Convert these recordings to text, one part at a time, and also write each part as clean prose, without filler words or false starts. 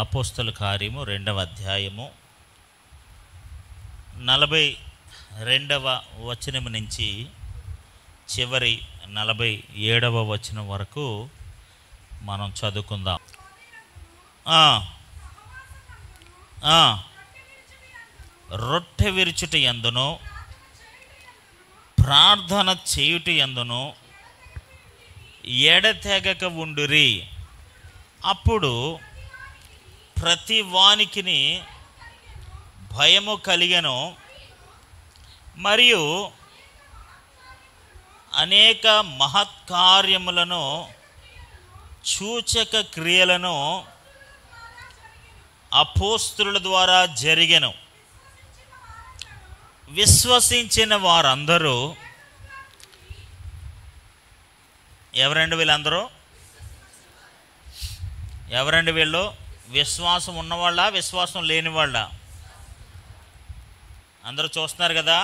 అపోస్తల కార్యము 2వ అధ్యాయము 42వ వచనం నుంచి చివరి 47వ వచనం వరకు మనం చదువుకుందాం. రొట్టె విరుచుట యందును ప్రార్థన చేయుట యందును ఎడతెగక ఉండురి. అప్పుడు ప్రతి వానికిని భయము కలిగెను, మరియు అనేక మహత్కార్యములను సూచక క్రియలను అపోస్తలుల ద్వారా జరిగెను. విశ్వసించిన వారందరూ, ఎవరండి వీళ్ళందరూ? ఎవరండి వీళ్ళు? విశ్వాసం ఉన్నవాళ్ళ, విశ్వాసం లేని వాళ్ళ? అందరూ చూస్తున్నారు కదా.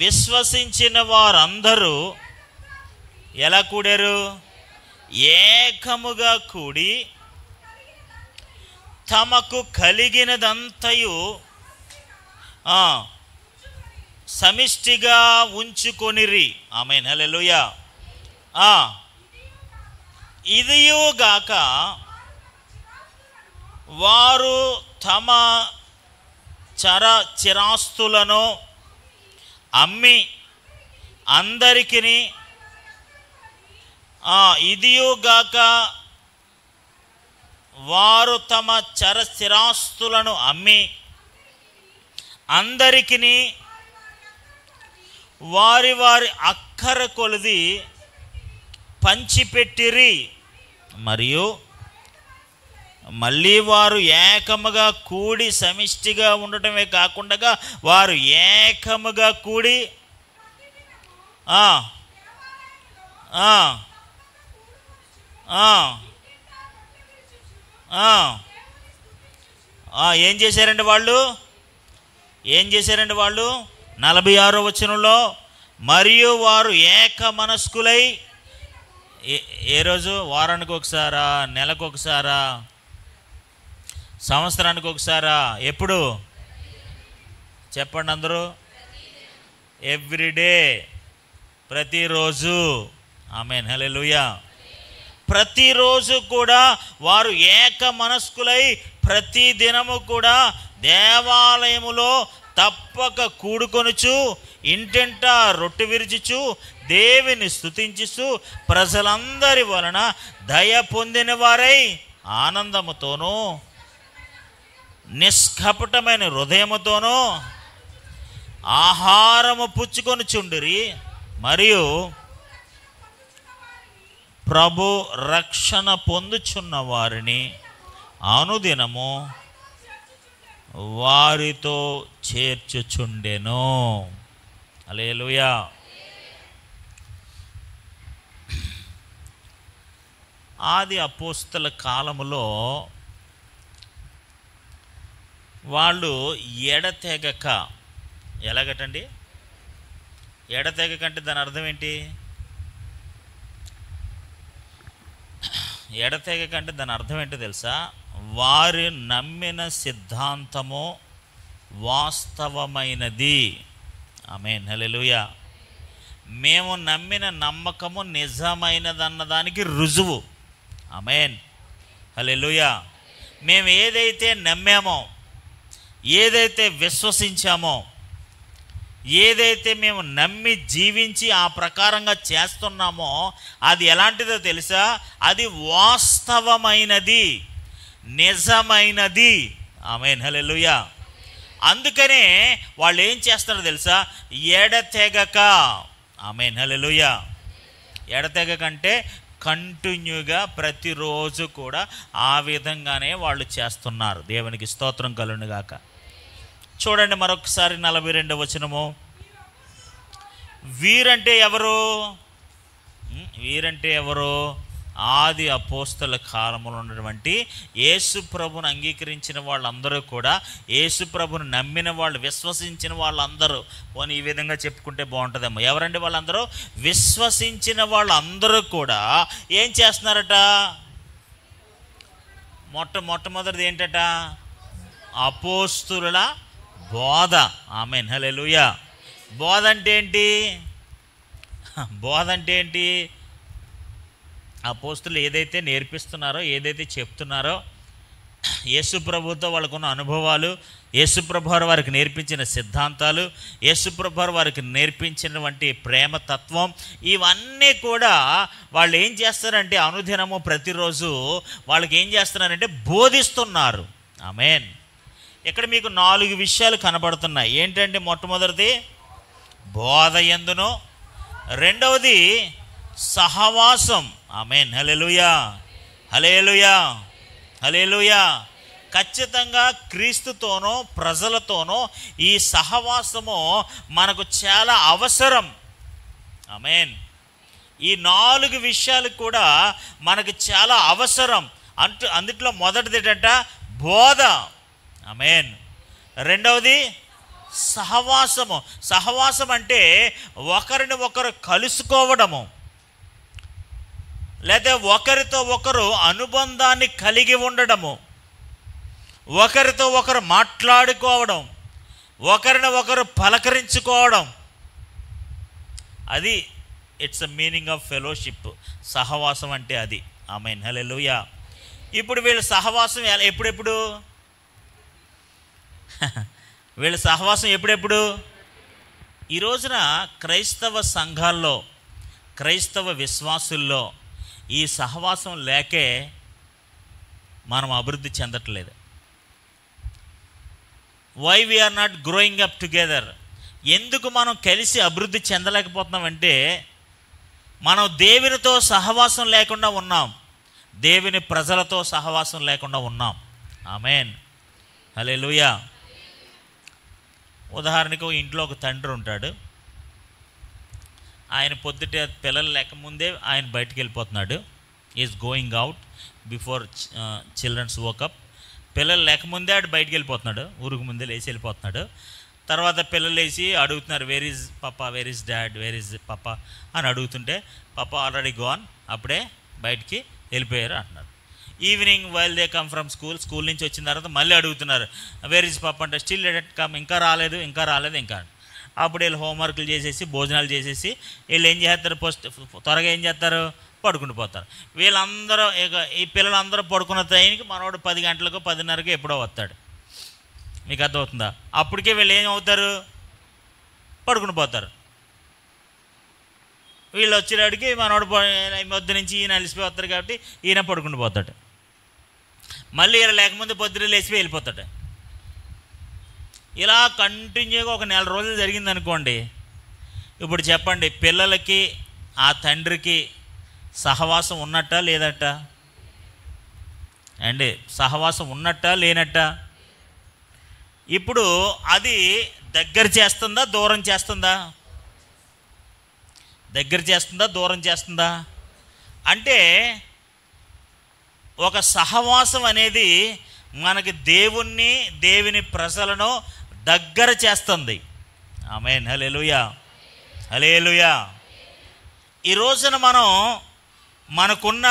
విశ్వసించిన వారందరూ ఎలా కూడారు? ఏకముగా కూడి తమకు కలిగినదంతయు సమిష్టిగా ఉంచుకొనిరి. ఆమేన్, హల్లెలూయా. ఇదియుగాక వారు తమ చిరాస్తులను అమ్మి అందరికిని, ఇదియుగాక వారు తమ స్థిరాస్తులను అమ్మి అందరికిని వారి వారి అక్కర కొలది పంచిపెట్టిరి. మరియు మళ్ళీ వారు ఏకముగా కూడి, సమిష్టిగా ఉండటమే కాకుండా వారు ఏకముగా కూడి ఏం చేశారండి వాళ్ళు? 46వ వచనంలో, మరియు వారు ఏక మనస్కులై, ఏ రోజు? వారానికి ఒకసారా? నెలకు ఒకసారా? సంవత్సరానికి ఒకసారా? ఎప్పుడు? చెప్పండి అందరూ. ఎవ్రీడే, ప్రతిరోజు. ఆమేన్, హల్లెలూయా. ప్రతిరోజు కూడా వారు ఏక మనస్కులై ప్రతి దినము కూడా దేవాలయములో తప్పక కూడుకొనుచు, ఇంటింట రొట్టె విరుచుచు, దేవుని స్తుతించుచు, ప్రజలందరి వలన దయ పొందిన వారై ఆనందముతోనూ నిష్కపటమైన హృదయముతోనూ ఆహారము పుచ్చుకొనుచుండిరి. మరియు ప్రభు రక్షణ పొందుచున్న వారిని అనుదినము వారితో చేర్చుచుండెను. హల్లెలూయా. ఆది అపోస్తల కాలములో వాళ్ళు ఎడతెగక, ఎలాగటండి? ఎడతెగక అంటే దాని అర్థం ఏంటి? ఎడతెగక అంటే దాని అర్థం ఏంటో తెలుసా? వారు నమ్మిన సిద్ధాంతము వాస్తవమైనది. ఆమేన్, హల్లెలూయా. మేము నమ్మిన నమ్మకము నిజమైనదన్న దానికి రుజువు. ఆమేన్, హల్లెలూయా. మేము ఏదైతే నమ్మామో, ఏదైతే విశ్వసించామో, ఏదైతే మేము నమ్మి జీవించి ఆ ప్రకారంగా చేస్తున్నామో అది ఎలాంటిదో తెలుసా? అది వాస్తవమైనది, నిజమైనది. ఆమేన్, హల్లెలూయా. అందుకనే వాళ్ళు ఏం చేస్తారో తెలుసా? ఎడతెగక. ఆమేన్, హల్లెలూయా. ఎడతెగక అంటే కంటిన్యూగా ప్రతిరోజు కూడా ఆ విధంగానే వాళ్ళు చేస్తున్నారు. దేవునికి స్తోత్రం కలుగును గాక. చూడండి మరొకసారి 42వ వచనము. వీరంటే ఎవరు? వీరంటే ఎవరు? ఆది అపోస్తల కాలంలో ఉన్నటువంటి యేసు ప్రభుని అంగీకరించిన వాళ్ళందరూ కూడా, యేసు ప్రభుని నమ్మిన వాళ్ళు, విశ్వసించిన వాళ్ళందరూ. పోనీ ఈ విధంగా చెప్పుకుంటే బాగుంటుందేమో. ఎవరండి వాళ్ళందరూ? విశ్వసించిన వాళ్ళందరూ కూడా ఏం చేస్తున్నారట? మొట్టమొదటిది ఏంటట? అపోస్తుల బోధ. ఆమేన్, హల్లెలూయా. బోధ అంటే ఏంటి? బోధ అంటే ఏంటి? అపోస్తులు ఏదైతే నేర్పిస్తున్నారో, ఏదైతే చెప్తున్నారో, యేసుప్రభుతో వాళ్ళకున్న అనుభవాలు, యేసుప్రభు వారికి నేర్పించిన సిద్ధాంతాలు, యేసుప్రభు వారికి నేర్పించినటువంటి ప్రేమతత్వం, ఇవన్నీ కూడా వాళ్ళు ఏం చేస్తారంటే అనుదినము ప్రతిరోజు వాళ్ళకి ఏం చేస్తున్నారంటే బోధిస్తున్నారు. ఆమేన్. ఇక్కడ మీకు 4 విషయాలు కనబడుతున్నాయి. ఏంటంటే మొట్టమొదటిది బోధ యందును, రెండవది సహవాసం. ఆమేన్, హల్లెలూయా, హల్లెలూయా, హల్లెలూయా. ఖచ్చితంగా క్రీస్తుతోనో ప్రజలతోనో ఈ సహవాసము మనకు చాలా అవసరం. ఆమేన్. ఈ 4 విషయాలు కూడా మనకు చాలా అవసరం. అందుట్లో మొదటిది ఏంటంట? బోధ. ఆమేన్. రెండవది సహవాసము. సహవాసం అంటే ఒకరిని ఒకరు కలుసుకోవడము, లేదా ఒకరితో ఒకరు అనుబంధాన్ని కలిగి ఉండడము, ఒకరితో ఒకరు మాట్లాడుకోవడం, ఒకరిని ఒకరు పలకరించుకోవడం. అది it's a meaning of fellowship. సహవాసం అంటే అది. ఆమేన్, హల్లెలూయా. ఇప్పుడు వీళ్ళ సహవాసం ఎప్పుడెప్పుడు? వీళ్ళ సహవాసం ఎప్పుడెప్పుడు? ఈ రోజున క్రైస్తవ సంఘాల్లో, క్రైస్తవ విశ్వాసుల్లో ఈ సహవాసం లేకే మనం అభివృద్ధి చెందట్లేదు. Why we are not growing up together? ఎందుకు మనం కలిసి అభివృద్ధి చెందలేకపోతున్నామంటే మనం దేవునితో సహవాసం లేకుండా ఉన్నాం, దేవుని ప్రజలతో సహవాసం లేకుండా ఉన్నాం. ఆమేన్, హల్లెలూయా. ఉదాహరణకు ఇంట్లో ఒక తండ్రి ఉంటాడు. ఆయన పొద్దుట పిల్లలు లేకముందే ఆయన బయటికి వెళ్ళిపోతున్నాడు. Is going out before childrens woke up. పిల్లలు లేకముందే ఆడు బయటికి వెళ్ళిపోతున్నాడు, ఊరికి ముందే లేచి వెళ్ళిపోతున్నాడు. తర్వాత పిల్లలు లేచి అడుగుతున్నారు, where is papa, where is dad, where is papa అని అడుగుతుంటే, పప్పా ఆల్రెడీ గోన్, అప్పుడే బయటికి వెళ్ళిపోయారు అంటున్నారు. Evening while they come from school నుంచి వచ్చిన తర్వాత మళ్ళీ అడుగుతున్నారు, వేర్ ఈజ్ పప్ప అంటే స్టిల్ డెట్ కమ్, ఇంకా రాలేదు. అప్పుడు వీళ్ళు హోంవర్క్లు చేసేసి భోజనాలు చేసేసి వీళ్ళు ఏం చేస్తారు, త్వరగా ఏం చేస్తారు, పడుకుని పోతారు. వీళ్ళందరూ ఈ పిల్లలందరూ పడుకున్న టైంకి మనోడు 10 గంటలకు 10:30కు ఎప్పుడో వస్తాడు. మీకు అర్థమవుతుందా? అప్పటికే వీళ్ళు ఏమవుతారు, పడుకుని పోతారు. వీళ్ళు వచ్చేటికి మనోడు పొద్దు నుంచి ఈయన అలిసిపోతారు కాబట్టి ఈయన పడుకుని పోతాడు. మళ్ళీ ఇలా లేకముందు పొద్దున లేచిపోయి వెళ్ళిపోతాడు. ఇలా కంటిన్యూగా ఒక 4 రోజులు జరిగిందనుకోండి. ఇప్పుడు చెప్పండి, పిల్లలకి ఆ తండ్రికి సహవాసం ఉన్నట్టా లేదట అండి? సహవాసం ఉన్నట్టా లేనట్టా? ఇప్పుడు అది దగ్గర చేస్తుందా, దూరం చేస్తుందా? దగ్గర చేస్తుందా, దూరం చేస్తుందా? అంటే ఒక సహవాసం అనేది మనకి దేవుణ్ణి, దేవుని ప్రజలను దగ్గర చేస్తుంది. ఆమేన్, హల్లెలూయా, హల్లెలూయా. ఈ రోజున మనకున్న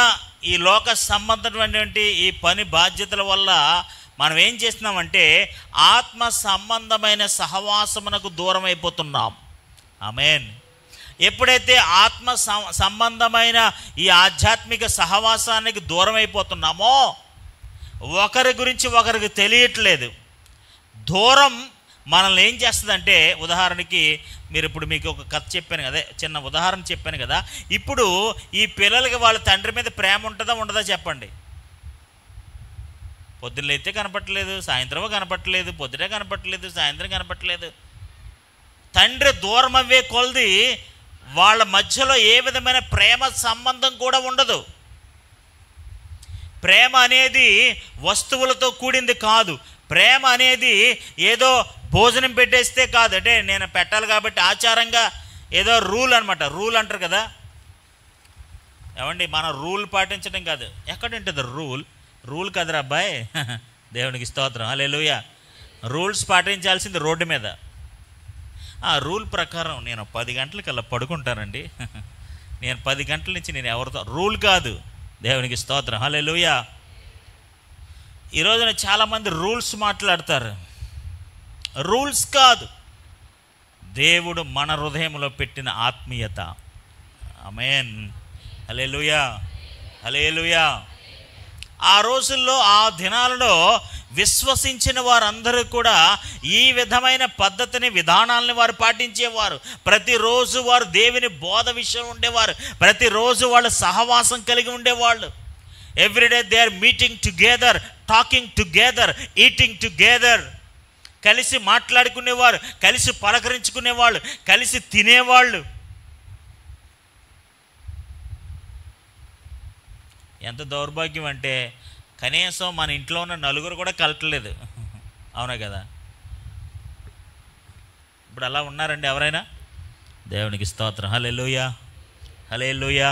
ఈ లోక సంబంధమైనటువంటి ఈ పని బాధ్యతల వల్ల మనం ఏం చేస్తున్నామంటే ఆత్మ సంబంధమైన సహవాసమునకు దూరం అయిపోతున్నాం. ఆమేన్. ఎప్పుడైతే ఆత్మ సంబంధమైన ఈ ఆధ్యాత్మిక సహవాసానికి దూరం అయిపోతున్నామో ఒకరి గురించి ఒకరికి తెలియట్లేదు. దూరం మనల్ని ఏం చేస్తుందంటే, ఉదాహరణకి ఇప్పుడు మీకు ఒక కథ చెప్పాను కదా, చిన్న ఉదాహరణ చెప్పాను కదా. ఇప్పుడు ఈ పిల్లలకి వాళ్ళ తండ్రి మీద ప్రేమ ఉంటుందా ఉండదా చెప్పండి? పొద్దున్న అయితే కనపట్టలేదు, సాయంత్రం కనపట్టలేదు, పొద్దునే కనపట్టలేదు, సాయంత్రం కనపట్టలేదు. తండ్రి దూరం అవ్వే కొలది వాళ్ళ మధ్యలో ఏ విధమైన ప్రేమ సంబంధం కూడా ఉండదు. ప్రేమ అనేది వస్తువులతో కూడింది కాదు. ప్రేమ అనేది ఏదో భోజనం పెట్టేస్తే కాదు. అంటే నేను పెట్టాలి కాబట్టి ఆచారంగా ఏదో రూల్ అనమాట. రూల్ అంటారు కదా ఏమండి, మనం రూల్ పాటించడం కాదు. ఎక్కడుంటుంది రూల్ కదరా అబ్బాయి. దేవునికి స్తోత్రం, హల్లెలూయా. రూల్స్ పాటించాల్సింది రోడ్డు మీద. ఆ రూల్ ప్రకారం నేను 10 గంటలకల్లా పడుకుంటానండి, నేను 10 గంటల నుంచి నేను ఎవరితో, రూల్ కాదు. దేవునికి స్తోత్రం, హల్లెలూయా. ఈ రోజున చాలామంది రూల్స్ మాట్లాడతారు. రూల్స్ కాదు, దేవుడు మన హృదయంలో పెట్టిన ఆత్మీయత. ఆమేన్, హల్లెలూయా, హల్లెలూయా. ఆ రోజుల్లో, ఆ దినాలలో విశ్వసించిన వారందరూ కూడా ఈ విధమైన పద్ధతిని, విధానాలని వారు పాటించేవారు. ప్రతిరోజు వారు దేవుని బోధ విషయం ఉండేవారు. ప్రతిరోజు వాళ్ళు సహవాసం కలిగి ఉండేవాళ్ళు. Everyday they are meeting together, talking together, eating together. కలిసి మాట్లాడుకునేవారు, కలిసి పలకరించుకునేవాళ్ళు, కలిసి తినేవాళ్ళు. ఎంత దౌర్భాగ్యం అంటే కనీసం మన ఇంట్లో ఉన్న నలుగురు కూడా కలటలేదు. అవునా కదా? ఇప్పుడు అలా ఉన్నారండి ఎవరైనా? దేవునికి స్తోత్రం, హల్లెలూయా, హల్లెలూయా.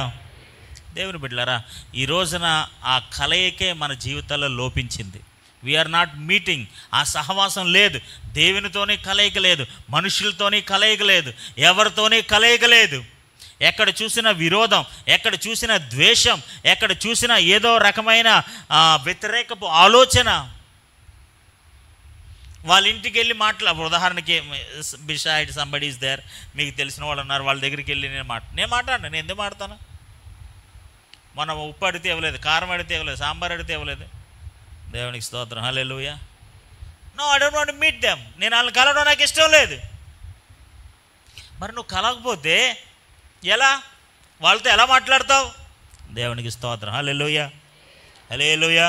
దేవుని బిడ్డలారా, ఈ రోజున ఆ కలయికే మన జీవితాల్లో లోపించింది. We are not meeting. ఆ సహవాసం లేదు. దేవునితోనే కలయిక లేదు, మనుషులతోనే కలయిక లేదు, ఎవరితోనే కలయిక లేదు. ఎక్కడ చూసినా విరోధం, ఎక్కడ చూసినా ద్వేషం, ఎక్కడ చూసినా ఏదో రకమైన వ్యతిరేకపు ఆలోచన. వాళ్ళ ఇంటికి వెళ్ళి ఉదాహరణకి బిసైడ్ సంబడి ఈజ్ దేర్, మీకు తెలిసిన వాళ్ళు ఉన్నారు, వాళ్ళ దగ్గరికి వెళ్ళి నేను మాట్లాడను. నేను ఎందుకు మాట్లాడతాను? మనం ఉప్పు అడిగితే ఇవ్వలేదు, కారం అడిగితే ఇవ్వలేదు, సాంబార్ అడిగితే ఇవ్వలేదు. దేవునికి స్తోత్రం, hallelujah. No, I don't want to meet them. నేను వాళ్ళని కలవడం నాకు ఇష్టం లేదు. మరి నువ్వు కలవకపోతే ఎలా? వాళ్ళతో ఎలా మాట్లాడతావు? దేవునికి స్తోత్రం, హల్లెలూయా, హల్లెలూయా.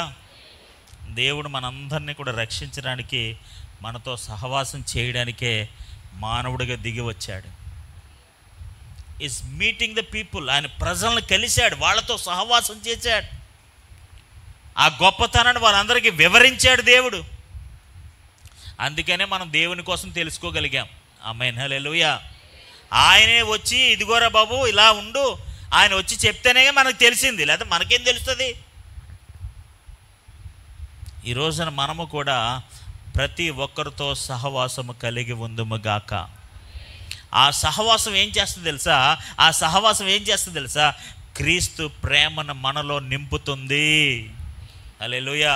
దేవుడు మనందరినీ కూడా రక్షించడానికి, మనతో సహవాసం చేయడానికే మానవుడిగా దిగి వచ్చాడు. Is meeting the people. ఆయన ప్రజలను కలిశాడు, వాళ్ళతో సహవాసం చేశాడు. ఆ గొప్పతనాన్ని వారందరికీ వివరించాడు దేవుడు. అందుకనే మనం దేవుని కోసం తెలుసుకోగలిగాం. ఆమేన్, హల్లెలూయా. ఆయనే వచ్చి ఇదిగోరా బాబు ఇలా ఉండు, ఆయన వచ్చి చెప్తేనే మనకు తెలిసింది, లేకపోతే మనకేం తెలుస్తుంది? ఈ రోజున మనము కూడా ప్రతి ఒక్కరితో సహవాసము కలిగి ఉందుముగాక. ఆ సహవాసం ఏం చేస్తుంది తెలుసా? ఆ సహవాసం ఏం చేస్తుంది తెలుసా? క్రీస్తు ప్రేమను మనలో నింపుతుంది. హల్లెలూయా.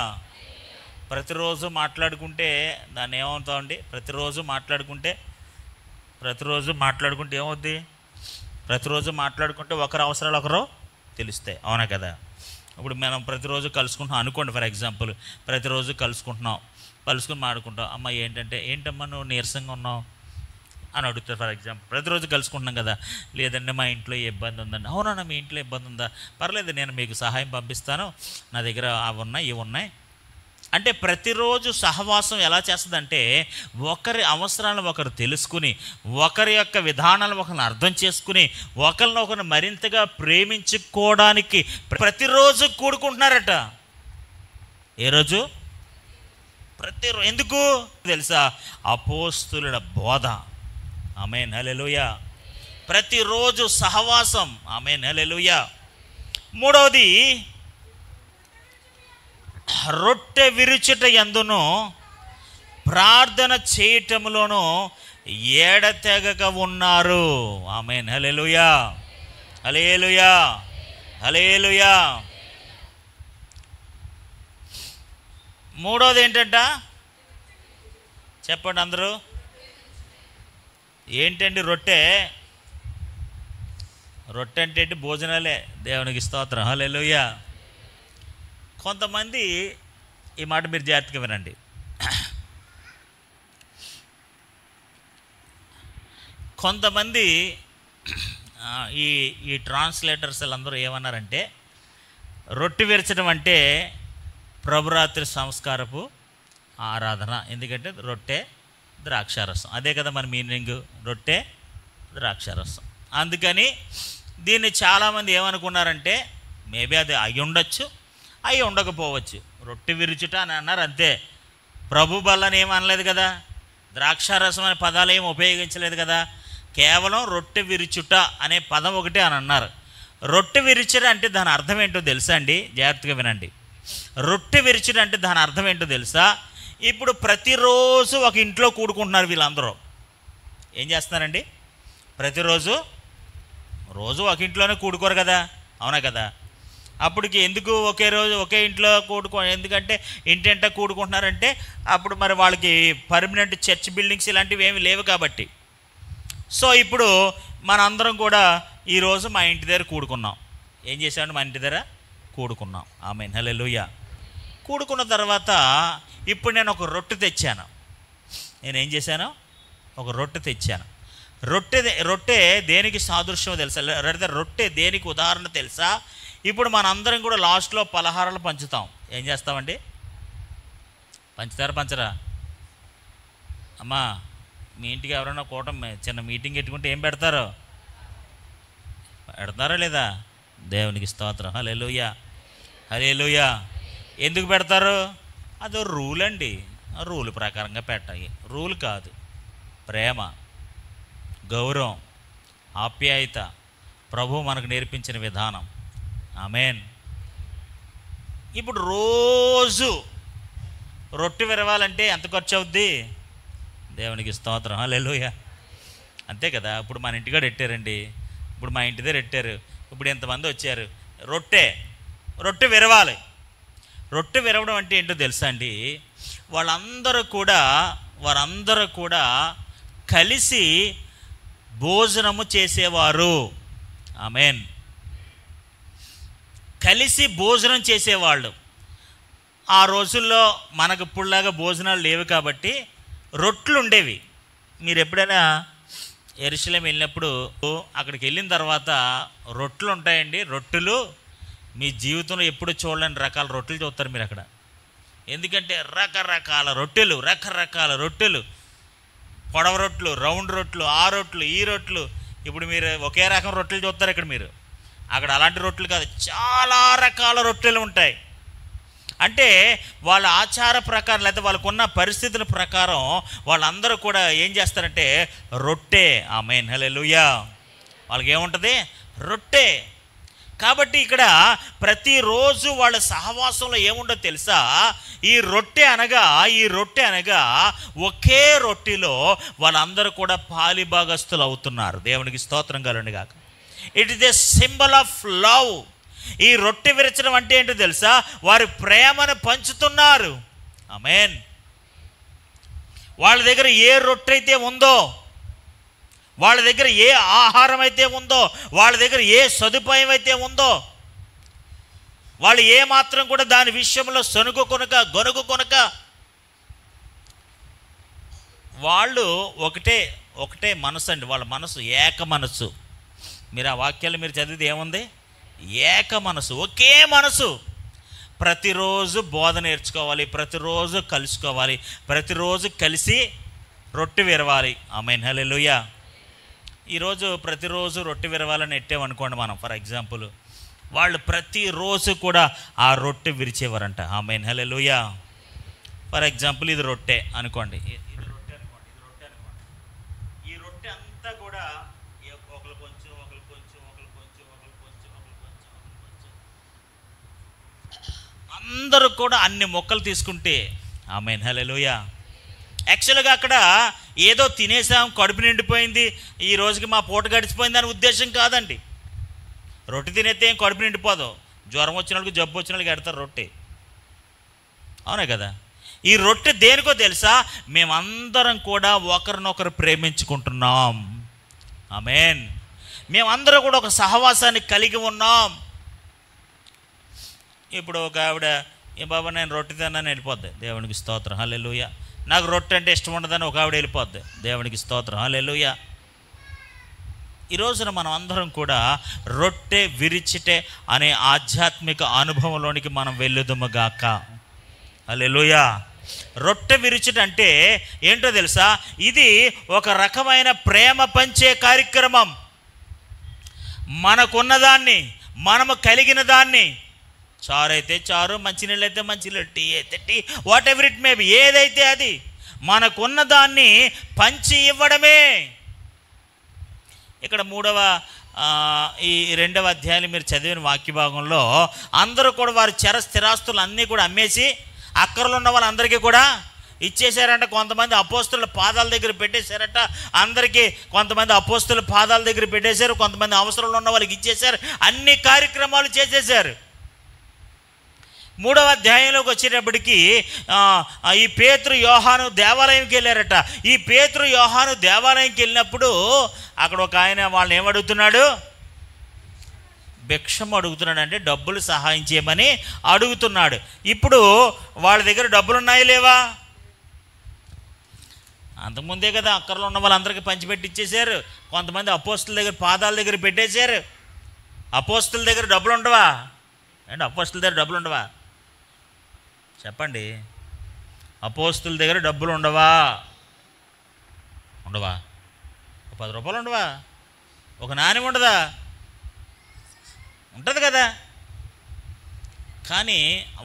ప్రతిరోజు మాట్లాడుకుంటే దాన్ని ఏమవుతామండి? ప్రతిరోజు మాట్లాడుకుంటే ఏమవుద్ది? ప్రతిరోజు మాట్లాడుకుంటే ఒకరి అవసరాలు ఒకరు తెలుస్తాయి. అవునా కదా? ఇప్పుడు మనం ప్రతిరోజు కలుసుకుంటున్నాం అనుకోండి, ఫర్ ఎగ్జాంపుల్ ప్రతిరోజు కలుసుకుని మాట్లాడుకుంటాం. అమ్మ ఏంటమ్మా నువ్వు నీరసంగా ఉన్నావు అని అడుగుతారు. ఫర్ ఎగ్జాంపుల్ ప్రతిరోజు కలుసుకుంటున్నాం కదా. లేదండి మా ఇంట్లో ఇబ్బంది ఉందండి. అవునా, మీ ఇంట్లో ఇబ్బంది ఉందా? పర్లేదు, నేను మీకు సహాయం పంపిస్తాను, నా దగ్గర అవి ఉన్నాయి ఇవి ఉన్నాయి అంటే. ప్రతిరోజు సహవాసం ఎలా చేస్తుందంటే, ఒకరి అవసరాలను ఒకరు తెలుసుకుని, ఒకరి యొక్క విధానాలను ఒకరిని అర్థం చేసుకుని, ఒకరినొకరిని మరింతగా ప్రేమించుకోవడానికి ప్రతిరోజు కూడుకుంటున్నారట. ఏ రోజు? ప్రతిరోజు. ఎందుకు తెలుసా? అపోస్తులుల బోధ. ఆమేన్, హల్లెలూయా. ప్రతిరోజు సహవాసం. ఆమేన్, హల్లెలూయా. మూడవది, రొట్టె విరుచుట యందును ప్రార్థన చేయటములోను ఎడతెగక ఉన్నారు. ఆమేన్, హల్లెలూయా, హల్లెలూయా, హల్లెలూయా. మూడోది ఏంటంట? చెప్పండి అందరూ. ఏంటండి రొట్టె? రొట్టె అంటే ఏంటి? భోజనాలే. దేవునికి స్తోత్రం, హల్లెలూయా. కొంతమంది, ఈ మాట మీరు జాగ్రత్తగా వినండి, కొంతమంది ఈ ట్రాన్స్లేటర్స్ అందరూ ఏమన్నారంటే, రొట్టె విరచడం అంటే ప్రభురాత్రి సంస్కారపు ఆరాధన. ఎందుకంటే రొట్టె ద్రాక్షారసం, అదే కదా మన మీనింగ్, రొట్టె ద్రాక్షారసం. అందుకని దీన్ని చాలామంది ఏమనుకున్నారంటే, మేబీ అది అయి ఉండొచ్చు, అయి ఉండకపోవచ్చు. రొట్టె విరుచుట అని అన్నారు అంతే. ప్రభు బల్లని ఏం అనలేదు కదా, ద్రాక్షారసం అనే పదాలు ఏమి ఉపయోగించలేదు కదా. కేవలం రొట్టె విరుచుట అనే పదం ఒకటే అని అన్నారు. రొట్టె విరుచుట అంటే దాని అర్థం ఏంటో తెలుసా అండి? జాగ్రత్తగా వినండి. రొట్టె విరుచుట అంటే దాని అర్థం ఏంటో తెలుసా? ఇప్పుడు ప్రతిరోజు ఒక ఇంట్లో కూడుకుంటున్నారు వీళ్ళందరూ. ఏం చేస్తున్నారండి? ప్రతిరోజు ఒక ఇంట్లోనే కూడుకోరు కదా. అవునా కదా? అప్పటికి ఎందుకు ఒకే రోజు ఒకే ఇంట్లో ఎందుకంటే ఇంటింట కూడుకుంటున్నారంటే అప్పుడు మరి వాళ్ళకి పర్మనెంట్ చర్చ్ బిల్డింగ్స్ ఇలాంటివి ఏమి లేవు కాబట్టి. సో ఇప్పుడు మనందరం కూడా ఈరోజు మా ఇంటి దగ్గర కూడుకున్నాం. ఏం చేసామంటే మా ఇంటి దగ్గర కూడుకున్నాం. ఆమేన్, హల్లెలూయా. కూడుకున్న తర్వాత ఇప్పుడు నేను ఒక రొట్టె తెచ్చాను. నేనేం చేశాను? ఒక రొట్టె తెచ్చాను. రొట్టె దేనికి సాదృశ్యం తెలుసా? లేదా రొట్టె దేనికి ఉదాహరణ తెలుసా? ఇప్పుడు మనందరం కూడా లాస్ట్లో పలహారాలు పంచుతాం. ఏం చేస్తామండి? పంచరా? అమ్మా, మీ ఇంటికి ఎవరైనా చిన్న మీటింగ్ పెట్టుకుంటే ఏం పెడతారో? పెడతారా లేదా? దేవునికి స్తోత్రం, హల్లెలూయా, హల్లెలూయా. ఎందుకు పెడతారు? అదో రూల్ అండి. రూల్ ప్రకారంగా పెట్టాలి. రూల్ కాదు, ప్రేమ, గౌరవం, ఆప్యాయత ప్రభు మనకు నేర్పించిన విధానం. ఆమేన్. ఇప్పుడు రోజు రొట్టె విరవాలంటే ఎంత ఖర్చు అవుద్ది? దేవునికి స్తోత్రం, హల్లెలూయా. అంతే కదా. ఇప్పుడు మన ఇంటికాడ పెట్టారండి. ఇప్పుడు మా ఇంటి దగ్గర పెట్టారు. ఇప్పుడు ఎంతమంది వచ్చారు? రొట్టె విరవాలి. రొట్టె విరవడం అంటే ఏంటో తెలుసా అండి? వారందరూ కూడా కలిసి భోజనము చేసేవారు. ఆమేన్. కలిసి భోజనం చేసేవాళ్ళు. ఆ రోజుల్లో మనకు ఇప్పుడులాగా భోజనాలు లేవు కాబట్టి రొట్టెలు ఉండేవి. మీరు ఎప్పుడైనా యెరూషలేము వెళ్ళినప్పుడు అక్కడికి వెళ్ళిన తర్వాత రొట్టెలు ఉంటాయండి. రొట్టెలు మీ జీవితంలో ఎప్పుడు చూడలేని రకాల రొట్టెలు చూస్తారు మీరు అక్కడ. ఎందుకంటే రకరకాల రొట్టెలు, పొడవ రొట్టెలు, రౌండ్ రొట్టెలు, ఆ రొట్టెలు, ఈ రొట్టెలు. ఇప్పుడు మీరు ఒకే రకం రొట్టెలు చూస్తారు ఇక్కడ. మీరు అక్కడ అలాంటి రొట్టెలు కాదు, చాలా రకాల రొట్టెలు ఉంటాయి. అంటే వాళ్ళ ఆచార ప్రకారం లేకపోతే వాళ్ళకున్న పరిస్థితుల ప్రకారం వాళ్ళందరూ కూడా ఏం చేస్తారంటే రొట్టె. ఆమేన్, హల్లెలూయా. వాళ్ళకి ఏముంటుంది? రొట్టె. కాబట్టి ఇక్కడ ప్రతిరోజు వాళ్ళ సహవాసంలో ఏముండో తెలుసా? ఈ రొట్టె అనగా ఒకే రొట్టెలో వాళ్ళందరూ కూడా పాలిభాగస్తులు అవుతున్నారు. దేవునికి స్తోత్రం కలుగును గాక. It is a symbol of love. ఈ రొట్టె విరచడం అంటే ఏంటో తెలుసా? వారి ప్రేమను పంచుతున్నారు. ఆమేన్. వాళ్ళ దగ్గర ఏ రొట్టె అయితే ఉందో, వాళ్ళ దగ్గర ఏ ఆహారం అయితే ఉందో, వాళ్ళ దగ్గర ఏ సదుపాయం అయితే ఉందో, వాళ్ళు ఏ మాత్రం కూడా దాని విషయంలో గొనుగు కొనక వాళ్ళు ఒకటే మనసు అండి. వాళ్ళ మనసు ఏక మనసు. మీరు ఆ వాక్యాలు మీరు చదివితే ఏముంది? ఏక మనసు, ఒకే మనసు. ప్రతిరోజు బోధ నేర్చుకోవాలి, ప్రతిరోజు కలుసుకోవాలి, ప్రతిరోజు కలిసి రొట్టె విరవాలి. ఆమేన్, హల్లెలూయా. ఈరోజు ప్రతిరోజు రొట్టె విరవాలని ఎట్టామనుకోండి మనం, ఫర్ ఎగ్జాంపుల్, వాళ్ళు ప్రతిరోజు కూడా ఆ రొట్టె విరిచేవారంట. ఆమేన్, హల్లెలూయా. ఫర్ ఎగ్జాంపుల్ ఇది రొట్టె అనుకోండి. ఈ రొట్టె అంతా కూడా ఒకరు కొంచెం అందరూ కూడా అన్ని మొక్కలు తీసుకుంటే, ఆమేన్, హల్లెలూయా. యాక్చువల్గా అక్కడ ఏదో తినేసాం, కడుపు నిండిపోయింది, ఈ రోజుకి మా పూట గడిచిపోయింది అనే ఉద్దేశం కాదండి. రొట్టె తినేస్తే ఏం కడుపు నిండిపోదు. జ్వరం వచ్చిన వాళ్ళకి, జబ్బు వచ్చిన వాళ్ళకి ఎడతారు రొట్టె. అవునే కదా. ఈ రొట్టె దేనికో తెలుసా? మేమందరం కూడా ఒకరినొకరు ప్రేమించుకుంటున్నాం. ఆమేన్. మేమందరం కూడా ఒక సహవాసాన్ని కలిగి ఉన్నాం. ఇప్పుడు ఒక ఆవిడ, ఏ బాబా నేను రొట్టె తిన్నాను వెళ్ళిపోద్ది. దేవునికి స్తోత్రం, హల్లెలూయా. నాకు రొట్టె అంటే ఇష్టం ఉండదని ఒక ఆవిడ వెళ్ళిపోద్ది. దేవునికి స్తోత్రం, హల్లెలూయా. ఈ రోజున మనం అందరం కూడా రొట్టె విరిచిటే అనే ఆధ్యాత్మిక అనుభవంలోనికి మనం వెళ్ళుదుముగాక. హల్లెలూయా. రొట్టె విరిచిట అంటే ఏంటో తెలుసా? ఇది ఒక రకమైన ప్రేమ పంచే కార్యక్రమం. మనకున్నదాన్ని, మనము కలిగిన దాన్ని, చారు అయితే చారు, మంచినీళ్ళు అయితే మంచినీళ్ళు, టీ అయితే tea, whatever it may be, ఏదైతే అది మనకున్న దాన్ని పంచి ఇవ్వడమే. ఇక్కడ ఈ 2వ అధ్యాయం మీరు చదివిన వాక్య భాగంలో అందరూ కూడా వారి స్థిరాస్తులు అన్నీ కూడా అమ్మేసి అక్కర్లో ఉన్న వాళ్ళందరికీ కూడా ఇచ్చేశారంట. కొంతమంది అపోస్తుల పాదాల దగ్గర పెట్టేశారట. అందరికీ కొంతమంది అపోస్తుల పాదాల దగ్గర పెట్టేశారు, కొంతమంది అవసరంలో ఉన్న వాళ్ళకి ఇచ్చేశారు. అన్ని కార్యక్రమాలు చేసేశారు. 3వ అధ్యాయంలోకి వచ్చేటప్పటికి ఈ పేతురు యోహాను దేవాలయంకి వెళ్ళారట. ఈ పేతురు యోహాను దేవాలయంకి వెళ్ళినప్పుడు అక్కడ ఒక ఆయన వాళ్ళని ఏమడుగుతున్నాడు? భిక్షం అడుగుతున్నాడు, అంటే డబ్బులు సహాయం చేయమని అడుగుతున్నాడు. ఇప్పుడు వాళ్ళ దగ్గర డబ్బులు ఉన్నాయి లేవా? అంతకుముందే కదా అక్కర్లో ఉన్న వాళ్ళందరికీ పంచిపెట్టి ఇచ్చేశారు. కొంతమంది అపోస్తుల దగ్గర పాదాల దగ్గర పెట్టేశారు. అపోస్తుల దగ్గర డబ్బులు ఉండవా అండి? అపోస్తుల దగ్గర డబ్బులు ఉండవా? చెప్పండి. అపోస్తుల దగ్గర డబ్బులు ఉండవా? ఉండవా? 10 రూపాయలు ఉండవా? ఒక నాణ్యం ఉండదా? ఉంటుంది కదా. కానీ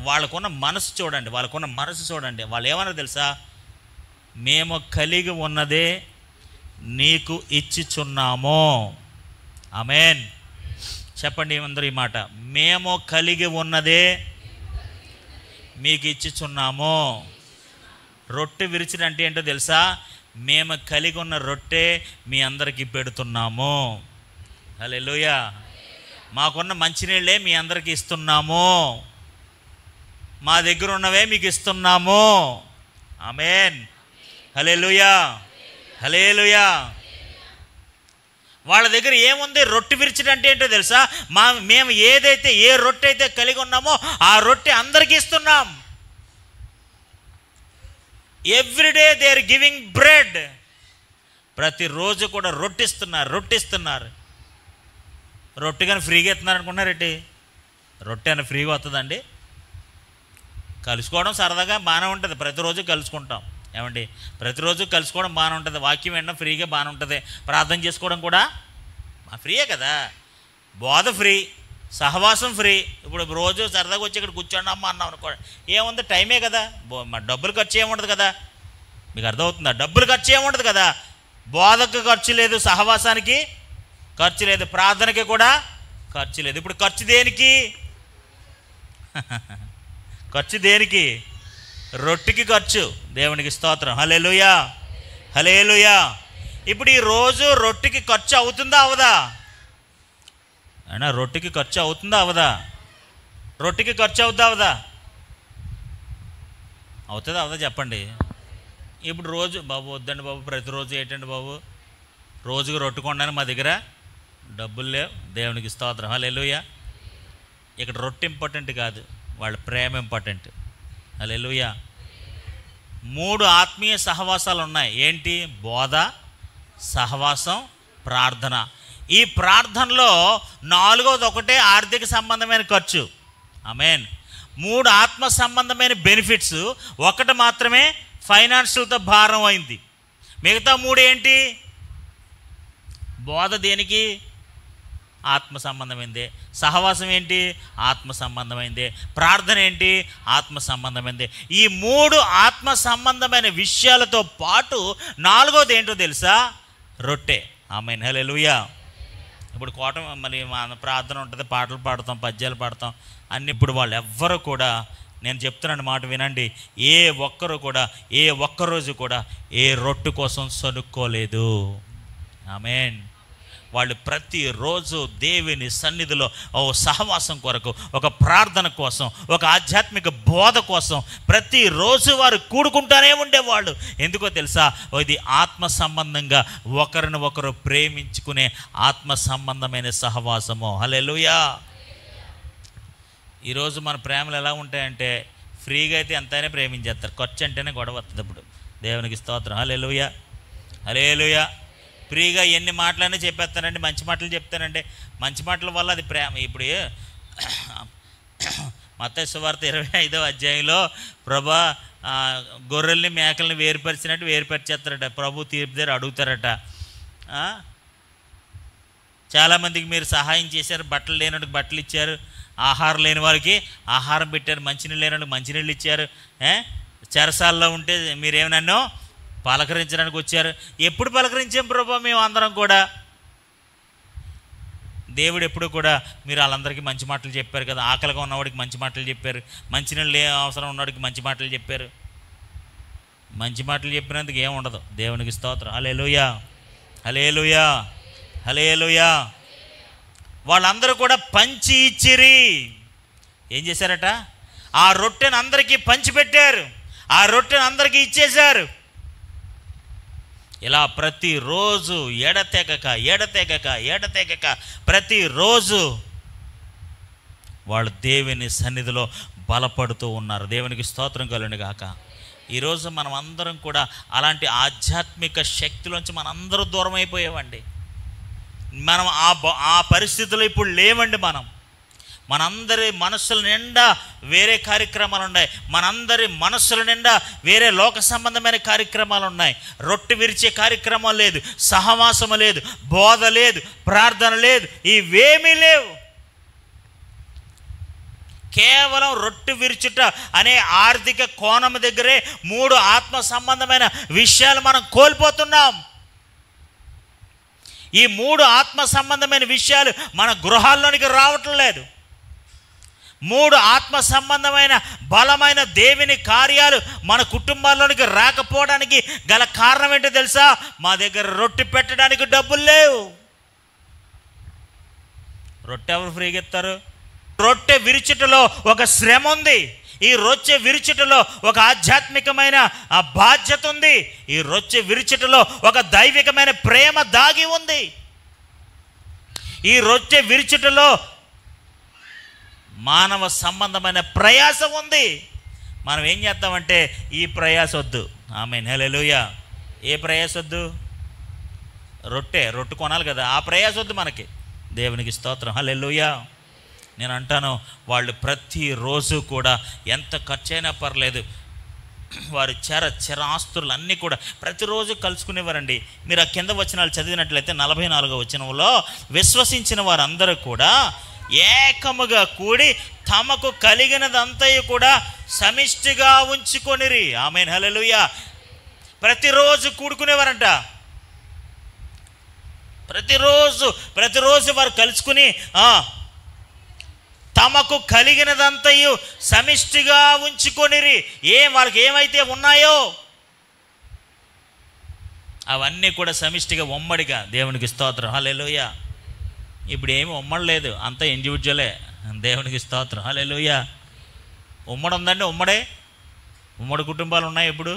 వాళ్ళకున్న మనసు చూడండి, వాళ్ళు ఏమన్నారు తెలుసా? మేము కలిగి ఉన్నదే నీకు ఇచ్చిచున్నాము. ఆమేన్. చెప్పండి అందరూ ఈ మాట. మేము కలిగి ఉన్నదే మీకు ఇచ్చిచున్నాము. రొట్టె విరిచిన అంటే ఏంటో తెలుసా? మేము కలిగి ఉన్న రొట్టె మీ అందరికీ పెడుతున్నాము. హల్లెలూయా. మాకున్న మంచినీళ్ళే మీ అందరికీ ఇస్తున్నాము. మా దగ్గర ఉన్నవే మీకు ఇస్తున్నాము. ఆమేన్. హల్లెలూయా, హల్లెలూయా. వాళ్ళ దగ్గర ఏముంది? రొట్టె విరిచడం అంటే ఏంటో తెలుసా? మేము ఏ రొట్టె అయితే కలిగి ఉన్నామో ఆ రొట్టె అందరికీ ఇస్తున్నాం. Everyday they are giving bread. ప్రతిరోజు కూడా రొట్టిస్తున్నారు. రొట్టె కానీ ఫ్రీగా ఇస్తున్నారు అనుకున్నారేంటి? రొట్టె అని ఫ్రీగా వస్తుందండి? కలుసుకోవడం సరదాగా బాగానే ఉంటుంది, ప్రతిరోజు కలుసుకుంటాం. ఏమండి? ప్రతిరోజు కలుసుకోవడం బాగానే ఉంటుంది, వాక్యం వినడం ఫ్రీగా బాగానే ఉంటుంది, ప్రార్థన చేసుకోవడం కూడా ఫ్రీయే కదా. బోధ ఫ్రీ, సహవాసం ఫ్రీ. ఇప్పుడు రోజు సరదాగా వచ్చి ఇక్కడ కూర్చోండి అమ్మ అన్నాం అనుకోండి, ఏముంది? టైమే కదా. డబ్బులు ఖర్చు ఏముండదు కదా. మీకు అర్థమవుతుందా? డబ్బులు ఖర్చు ఏముండదు కదా. బోధకు ఖర్చు లేదు, సహవాసానికి ఖర్చు లేదు, ప్రార్థనకి కూడా ఖర్చు లేదు. ఇప్పుడు ఖర్చు దేనికి? ఖర్చు దేనికి? రొట్టెకి ఖర్చు. దేవునికి స్తోత్రం. హల్లెలూయా, హల్లెలూయా. ఇప్పుడు ఈ రోజు రొట్టెకి ఖర్చు అవుతుందా అవదా? అయినా రొట్టెకి ఖర్చు అవుతుందా అవదా? రొట్టెకి ఖర్చు అవుతుందా అవదా? అవుతుందా అవదా? చెప్పండి. ఇప్పుడు రోజు బాబు వద్దండి బాబు, ప్రతిరోజు ఏంటండి బాబు, రోజుకి రొట్టె కొనడానికి మా దగ్గర డబ్బులు లేవు. దేవునికి స్తోత్రం. హల్లెలూయా. ఇక్కడ రొట్టె ఇంపార్టెంట్ కాదు, వాళ్ళ ప్రేమ ఇంపార్టెంట్. హల్లెలూయా. 3 ఆత్మీయ సహవాసాలు ఉన్నాయి. ఏంటి? బోధ, సహవాసం, ప్రార్థన. ఈ ప్రార్థనలో 4వది ఒకటే ఆర్థిక సంబంధమైన ఖర్చు. ఆమేన్. 3 ఆత్మ సంబంధమైన బెనిఫిట్స్, ఒకటి మాత్రమే ఫైనాన్షియల్తో భారం అయింది. మిగతా 3 ఏంటి? బోధ దేనికి? ఆత్మ సంబంధమైందే. సహవాసం ఏంటి? ఆత్మ సంబంధమైందే. ప్రార్థన ఏంటి? ఆత్మ సంబంధమైందే. ఈ 3 ఆత్మ సంబంధమైన విషయాలతో పాటు 4వది ఏంటో తెలుసా? రొట్టె. ఆమేన్. హల్లెలూయా. ఇప్పుడు మరి మన ప్రార్థన ఉంటుంది, పాటలు పాడతాం, పద్యాలు పాడతాం అన్ని. ఇప్పుడు వాళ్ళు ఎవ్వరు కూడా, నేను చెప్తున్నాను మాట వినండి, ఏ ఒక్కరోజు కూడా ఏ రొట్టె కోసం సనుక్కోలేదు. ఆమేన్. వాళ్ళు ప్రతిరోజు దేవుని సన్నిధిలో సహవాసం కొరకు, ఒక ప్రార్థన కోసం, ఒక ఆధ్యాత్మిక బోధ కోసం ప్రతిరోజు వారు కూడుకుంటూనే ఉండేవాళ్ళు. ఎందుకో తెలుసా? ఇది ఆత్మ సంబంధంగా ఒకరిని ఒకరు ప్రేమించుకునే ఆత్మ సంబంధమైన సహవాసము. హల్లెలూయా. ఈరోజు మన ప్రేమలు ఎలా ఉంటాయంటే, ఫ్రీగా అయితే ఎంతైనా ప్రేమించేస్తారు, ఖర్చు అంటేనే గొడవ వస్తుంది. ఇప్పుడు దేవునికి స్తోత్రం. హల్లెలూయా, హల్లెలూయా. ఫ్రీగా ఎన్ని మాటలైనా చెప్పేస్తానండి, మంచి మాటలు చెప్తానండి. మంచి మాటల వల్ల అది ప్రేమ. ఇప్పుడు మత్తయి సువార్త 25వ అధ్యాయంలో ప్రభా గొర్రెల్ని మేకల్ని వేరుపరిచినట్టు వేరుపరిచేస్తారట. ప్రభు తీర్పు దగ్గర అడుగుతారట, చాలామందికి మీరు సహాయం చేశారు, బట్టలు లేనట్టుకు బట్టలు ఇచ్చారు, ఆహారం లేని వారికి ఆహారం పెట్టారు, మంచినీళ్ళు లేనట్టుకు మంచినీళ్ళు ఇచ్చారు, చెరసాల్లో ఉంటే మీరేమనన్నో పలకరించడానికి వచ్చారు. ఎప్పుడు పలకరించాం ప్రభా మేము అందరం కూడా? దేవుడు ఎప్పుడు కూడా మీరు వాళ్ళందరికీ మంచి మాటలు చెప్పారు కదా. ఆకలిగా ఉన్నవాడికి మంచి మాటలు చెప్పారు, మంచినీళ్ళు అవసరం ఉన్నవాడికి మంచి మాటలు చెప్పారు. మంచి మాటలు చెప్పినందుకు ఏముండదు. దేవునికి స్తోత్రం. హల్లెలూయా, హల్లెలూయా, హల్లెలూయా. వాళ్ళందరూ కూడా పంచి ఇచ్చిరి. ఏం చేశారట? ఆ రొట్టెను అందరికీ పంచిపెట్టారు, ఆ రొట్టెను అందరికీ ఇచ్చేశారు. ఇలా ప్రతిరోజు ఎడతెగక ప్రతిరోజు వాళ్ళు దేవుని సన్నిధిలో బలపడుతూ ఉన్నారు. దేవునికి స్తోత్రం కలుగును గాక. ఈరోజు మనం అందరం కూడా అలాంటి ఆధ్యాత్మిక శక్తిలోంచి మనందరూ దూరం అయిపోయామండి. మనం ఆ పరిస్థితుల్లో ఇప్పుడు లేవండి. మనందరి మనస్సుల నిండా వేరే కార్యక్రమాలు ఉన్నాయి. మనందరి మనస్సుల నిండా వేరే లోక సంబంధమైన కార్యక్రమాలు ఉన్నాయి. రొట్టె విరిచే కార్యక్రమం లేదు, సహవాసము లేదు, బోధ లేదు, ప్రార్థన లేదు, ఇవేమీ లేవు. కేవలం రొట్టె విరుచుట అనే ఆర్థిక కోణం దగ్గరే 3 ఆత్మ సంబంధమైన విషయాలు మనం కోల్పోతున్నాం. ఈ 3 ఆత్మ సంబంధమైన విషయాలు మన గృహాల్లోనికి రావటం లేదు. 3 ఆత్మ సంబంధమైన బలమైన దేవుని కార్యాలు మన కుటుంబాల్లోనికి రాకపోవడానికి గల కారణం ఏంటో తెలుసా? మా దగ్గర రొట్టె పెట్టడానికి డబ్బులు లేవు. రొట్టె ఎవరు ఫ్రీగా ఇస్తారు? రొట్టె విరుచుటలో ఒక శ్రమ ఉంది. ఈ రొట్టె విరుచుటలో ఒక ఆధ్యాత్మికమైన బాధ్యత ఉంది. ఈ రొట్టె విరుచుటలో ఒక దైవికమైన ప్రేమ దాగి ఉంది. ఈ రొట్టె విరుచుటలో మానవ సంబంధమైన ప్రయాస ఉంది. మనం ఏం చేస్తామంటే ఈ ప్రయాస వద్దు. ఆమేన్, హల్లెలూయా. ఏ ప్రయాస వద్దు? రొట్టె కొనాలి కదా, ఆ ప్రయాస వద్దు మనకి. దేవునికి స్తోత్రం, హల్లెలూయా. నేను అంటాను, వాళ్ళు ప్రతిరోజు కూడా ఎంత ఖర్చైనా పర్లేదు, వారి చరాస్తులు అన్నీ కూడా ప్రతిరోజు కలుసుకునేవారండి. మీరు ఆ కింద వచనాలు చదివినట్లయితే 44వ వచనంలో విశ్వసించిన వారందరూ కూడా ఏకముగా కూడి తమకు కలిగినదంతయు కూడా సమిష్టిగా ఉంచుకొనిరి. ఆమేన్, హల్లెలూయా. ప్రతిరోజు కూడుకునేవారంట. ప్రతిరోజు వారు కలుసుకుని తమకు కలిగినదంతయు సమిష్టిగా ఉంచుకొనిరి. వాళ్ళకి ఏమైతే ఉన్నాయో అవన్నీ కూడా సమిష్టిగా, ఉమ్మడిగా. దేవునికి స్తోత్రం, హల్లెలూయా. ఇప్పుడు ఏమి ఉమ్మడలేదు, అంతా ఇండివిజువలే. దేవునికి స్తోత్రం, హల్లెలూయా. ఉమ్మడి ఉందండి, ఉమ్మడి కుటుంబాలు ఉన్నాయి. ఇప్పుడు